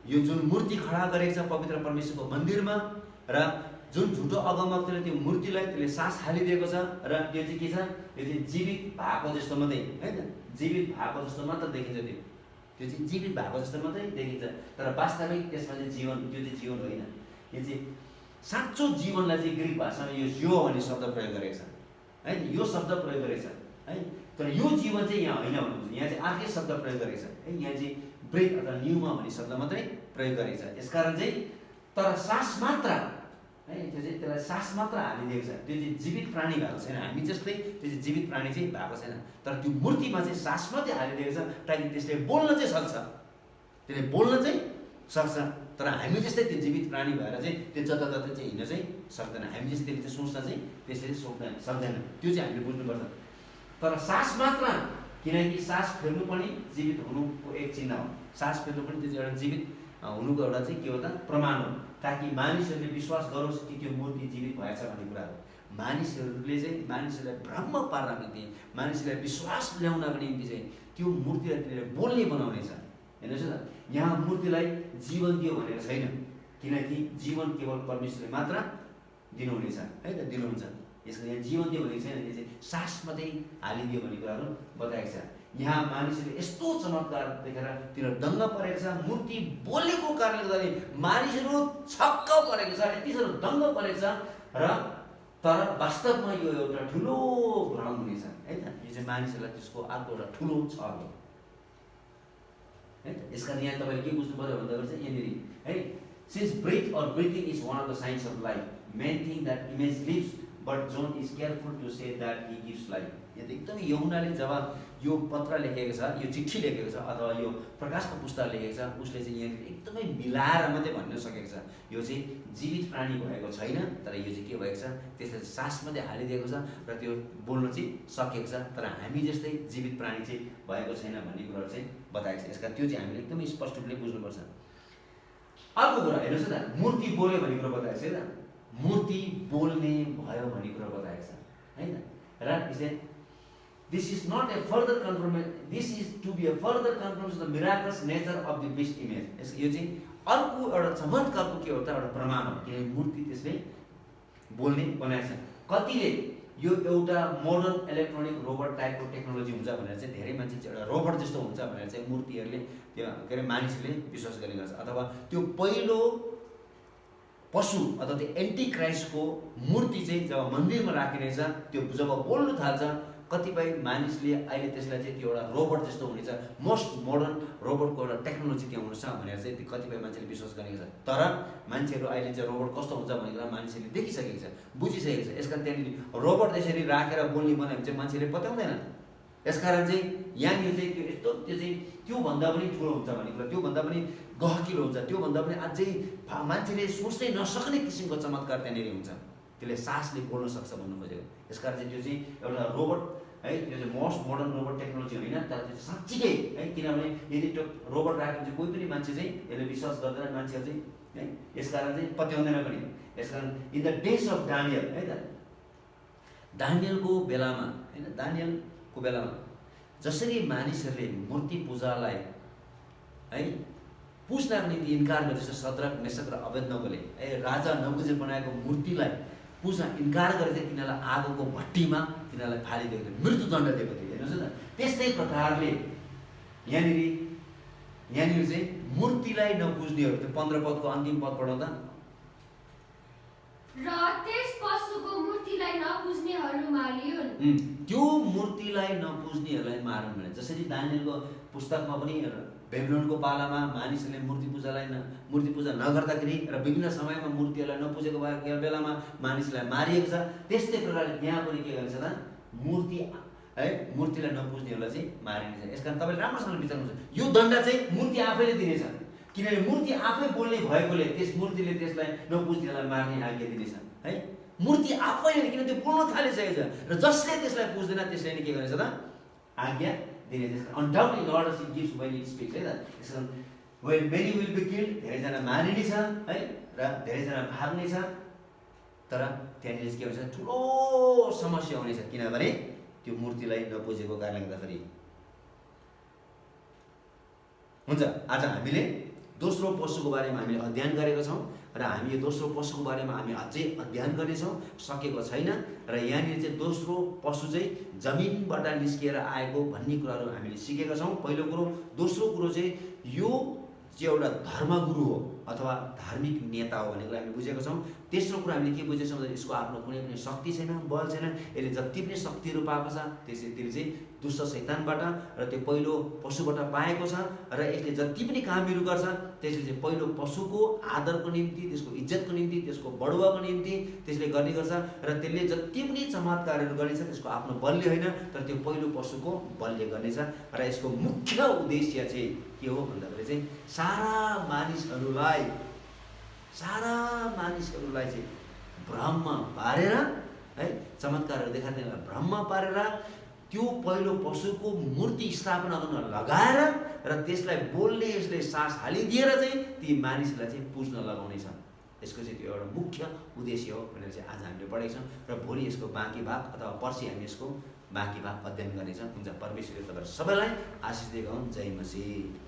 यो जुन मूर्ति खडा गरेको छ पवित्र परमेश्वरको मन्दिरमा र जुन झुटो अगमवक्ताले त्यो मूर्तिलाई त्यसले सास हालिदिएको छ र त्यो चाहिँ के छ, यो चाहिँ जीवित भएको जस्तो मात्रै है त, जीवित भएको जस्तो मात्र देखिन्छ। त्यो चाहिँ जीवित भएको जस्तो मात्रै देखिन्छ, तर वास्तविक त्यसमा चाहिँ जीवन, त्यो चाहिँ जीवन होइन। यो चाहिँ साँचो जीवनलाई चाहिँ ग्रिक भाषामा यो जियो भन्ने शब्द प्रयोग गरेको छ है, यो शब्द प्रयोग गरेको छ है। तर यो जीवन चाहिँ यहाँ होइन भन्नुहुन्छ, यहाँ चाहिँ अर्कै शब्द प्रयोग गरेको छ है। यहाँ चाहिँ ब्रेथ अथवा न्युमा भन्ने शब्द मात्रै प्रयोग गरेको छ। यसकारण चाहिँ तर सास मात्र है, त्यो चाहिँ त्यसलाई सास मात्र हालिदिएको छ, त्यो चाहिँ जीवित प्राणी भएको छैन। हामी जस्तै त्यो चाहिँ जीवित प्राणी चाहिँ भएको छैन, तर त्यो मूर्तिमा चाहिँ सास मात्रै हालिदिएको छ ताकि त्यसले बोल्न चाहिँ सक्छ, त्यसले बोल्न चाहिँ सक्छ। तर हामी जस्तै त्यो जीवित प्राणी भएर चाहिँ त्यो जताततै चाहिँ हिँड्न चाहिँ सक्दैन। हामी जस्तै त्यसले चाहिँ सोच्न चाहिँ त्यसले सक्दैन, त्यो चाहिँ हामीले बुझ्नुपर्छ। तर सास मात्र, किनकि सास फेर्नु पनि जीवित हुनुको एक चिन्ह हो। सास फेर्नु पनि त्यो चाहिँ एउटा जीवित हुनुको एउटा चाहिँ के हो त, प्रमाण हो, ताकि मानिसहरूले विश्वास गरोस् कि त्यो मूर्ति जीवित भएछ भन्ने कुरा हो। मानिसहरूले चाहिँ मानिसहरूलाई भ्रम पार्नको निम्ति, मानिसहरूलाई विश्वास ल्याउनको निम्ति चाहिँ त्यो मूर्तिलाई तिनीहरूले बोल्ने बनाउनेछ। हेर्नुहोस् न, यहाँ मूर्तिलाई जीवन दियो भनेको छैन, किनकि जीवन केवल परमेश्वरले मात्र दिनुहुनेछ है त, दिनुहुन्छ। यसको यहाँ जीवन दियो भनेको छैन, यो चाहिँ सास मात्रै हालिदियो भन्ने कुराहरू बताएको छ। यहाँ मानिसहरूले यस्तो चमत्कार देखेर तिनीहरू दङ्ग परेको छ, मूर्ति बोलेको कारणले गर्दाखेरि मानिसहरू छक्क परेको छ, यति साह्रो दङ्ग परेको छ। र तर वास्तवमा यो एउटा ठुलो भ्रम हुनेछ है त, यो चाहिँ मानिसहरूलाई त्यसको अर्को एउटा ठुलो छल हो है त। यसका यहाँ तपाईँले के बुझ्नु पर्यो भन्दाखेरि चाहिँ यहाँनिर है, since breath or breathing is one of the signs of life, men thing that image lives but John is careful to say that he gives life. यहाँ त एकदमै यूहन्नाले जब यो पत्र लेखेको छ, यो चिठी लेखेको छ अथवा यो प्रकाशको पुस्तक लेखेको छ, उसले चाहिँ यहाँ एकदमै मिलाएर मात्रै भन्न सकेको छ यो चाहिँ जीवित प्राणी भएको छैन, तर यो चाहिँ के भएको छ, त्यसले सास मात्रै हालिदिएको छ र त्यो बोल्न चाहिँ सकेको छ, तर हामी जस्तै जीवित प्राणी चाहिँ भएको छैन भन्ने कुराहरू चाहिँ बताएको छ। यसका त्यो चाहिँ हामीले एकदमै स्पष्ट रूपले बुझ्नुपर्छ। अर्को कुरा हेर्नुहोस् न, मूर्ति बोल्यो भन्ने कुरा बताएको छ है त, मूर्ति बोल्ने भयो भन्ने कुरा बताएको छ हैन। र यसले this is not a further confirmation, this is to be a further confirmation of the miraculous nature of the beast image। यो चाहिँ अर्को एउटा चमत्कारको के हो त, एउटा प्रमाण हो कि मूर्ति त्यसले बोल्ने बनाएको छ। कतिले यो एउटा मोडर्न इलेक्ट्रोनिक रोबोट टाइपको टेक्नोलोजी हुन्छ भनेर चाहिँ धेरै मान्छे चाहिँ एउटा रोबोट जस्तो हुन्छ भनेर चाहिँ मूर्तिहरूले त्यो के अरे मानिसहरूले विश्वास गर्ने गर्छ, अथवा त्यो पहिलो पशु अथवा त्यो एन्टी क्राइस्टको मूर्ति चाहिँ जब मन्दिरमा राखिनेछ, त्यो जब बोल्न थाल्छ कतिपय मानिसले अहिले त्यसलाई चाहिँ त्यो एउटा रोबोट जस्तो हुनेछ, मोस्ट मोडर्न रोबोटको एउटा टेक्नोलोजी त्यहाँ हुनेछ भनेर चाहिँ कतिपय मान्छेले विश्वास गरेको छ। तर मान्छेहरू अहिले चाहिँ रोबोट कस्तो हुन्छ भन्ने कुरा मान्छेले देखिसकेको छ, बुझिसकेको छ। यसकारण त्यहाँनिर रोबोट त्यसरी राखेर बोल्ने बनायो भने चाहिँ मान्छेले पत्याउँदैन। यसकारण चाहिँ यहाँनिर चाहिँ त्यो यस्तो त्यो चाहिँ त्योभन्दा पनि ठुलो हुन्छ भन्ने कुरा, त्योभन्दा पनि गहकिलो हुन्छ, त्योभन्दा पनि अझै मान्छेले सोच्नै नसक्ने किसिमको चमत्कार त्यहाँनिर हुन्छ। त्यसले सासले बोल्न सक्छ भन्नु खोजेको। यसकारण चाहिँ त्यो चाहिँ एउटा रोबोट है, त्यो चाहिँ मोस्ट मोडर्न रोबोट टेक्नोलोजी होइन, तर त्यो साँच्चीकै है। किनभने यदि त्यो रोबोट राख्यो भने चाहिँ कोही पनि मान्छे चाहिँ यसले विश्वास गर्दैन, मान्छेहरू चाहिँ है, यसकारण चाहिँ पत्याउँदैन पनि। यसकारण in the days of Daniel है त, दानियलको बेलामा होइन, दानियलको बेलामा जसरी मानिसहरूले मूर्ति पूजालाई है पुज्नको निम्ति इन्कार गरेछ, सद्रक मेसक र अबेदनगोले राजा नबुझेर बनाएको मूर्तिलाई पुज्न इन्कार गरेर तिनीहरूलाई आगोको भट्टीमा तिनीहरूलाई फालिदिएको थियो, मृत्युदण्ड दिएको थियो। हेर्नुहोस् न, त्यस्तै प्रकारले यहाँनिर चाहिँ मूर्तिलाई नपुज्नेहरू, त्यो 15 पदको अन्तिम पद पढाउँदा, र त्यस पशुको मूर्तिलाई नपुज्नेहरू मारियोन्। त्यो मूर्तिलाई नपुज्नेहरूलाई मारौँ भने जसरी दानियलको पुस्तकमा पनि बेबिलोनको पालामा मानिसहरूले मूर्ति पूजा नगर्दाखेरि र विभिन्न समयमा मूर्तिहरूलाई नपुजेको भएको बेलामा मानिसलाई मारिएको छ, त्यस्तै प्रकारले यहाँ पनि के गर्छ त, मूर्तिलाई नपुज्नेहरूलाई चाहिँ मारिनेछ। यसकारण तपाईँले राम्रोसँग विचार्नुहुन्छ, यो दण्ड चाहिँ मूर्ति आफैले दिनेछ। किनभने मूर्ति आफै बोल्ने भएकोले त्यस मूर्तिले त्यसलाई नपुज्नेलाई मार्ने आज्ञा दिनेछ है। मूर्ति आफैले, किन त्यो बोल्न थालिसकेको छ, र जसले त्यसलाई पुज्दैन त्यसले नै के गर्नेछ त, आज्ञा दिनेछ। Undoubtedly Lord gives when it speaks है त। त्यसकारण when many will be killed, धेरैजना मारिनेछ है, र धेरैजना भाग्नेछ। तर त्यहाँनिर के हुन्छ, ठुलो समस्या हुनेछ, किनभने त्यो मूर्तिलाई नपुजेको कारणले गर्दाखेरि। हुन्छ, आज हामीले दोस्रो पशुको बारेमा हामीले अध्ययन गरेका छौँ, र हामी यो दोस्रो पशुको बारेमा हामी अझै अध्ययन गर्नेछौँ, सकेको छैन। र यहाँनिर चाहिँ दोस्रो पशु चाहिँ जमिनबाट निस्किएर आएको भन्ने कुराहरू हामीले सिकेका छौँ। पहिलो कुरो। दोस्रो कुरो चाहिँ यो चाहिँ एउटा धर्मगुरु हो अथवा धार्मिक नेता हो भन्ने कुरा हामीले बुझेका छौँ। तेस्रो कुरा हामीले के बुझेका छौँ भने यसको आफ्नो कुनै पनि शक्ति छैन, बल छैन। यसले जति पनि शक्तिहरू पाएको छ त्यसले चाहिँ दुष्ट शैतानबाट र त्यो पहिलो पशुबाट पाएको छ, र यसले जति पनि कामहरू गर्छ त्यसले चाहिँ पहिलो पशुको आदरको निम्ति, त्यसको इज्जतको निम्ति, त्यसको बढुवाको निम्ति त्यसले गर्ने गर्छ। र त्यसले जति पनि चमत्कारहरू गर्नेछ त्यसको आफ्नो बलले होइन, तर त्यो पहिलो पशुको बलले गर्नेछ। र यसको मुख्य उद्देश्य चाहिँ के हो भन्दाखेरि चाहिँ सारा मानिसहरूलाई चाहिँ भ्रम पारेर है, चमत्कारहरू देखाइदिनलाई भ्रम पारेर त्यो पहिलो पशुको मूर्ति स्थापना गर्न लगाएर र त्यसलाई बोल्ने यसले सास हालिदिएर चाहिँ ती मानिसलाई चाहिँ पुज्न लगाउनेछ। यसको चाहिँ त्यो एउटा मुख्य उद्देश्य हो भनेर चाहिँ आज हामीले पढेका छौँ। र भोलि यसको बाँकी भाग अथवा पर्सि हामी यसको बाँकी भाग अध्ययन गर्नेछौँ। हुन्छ, परमेश्वरले तपाईँहरू सबैलाई आशिष दिएको हुन्। जय मसीह।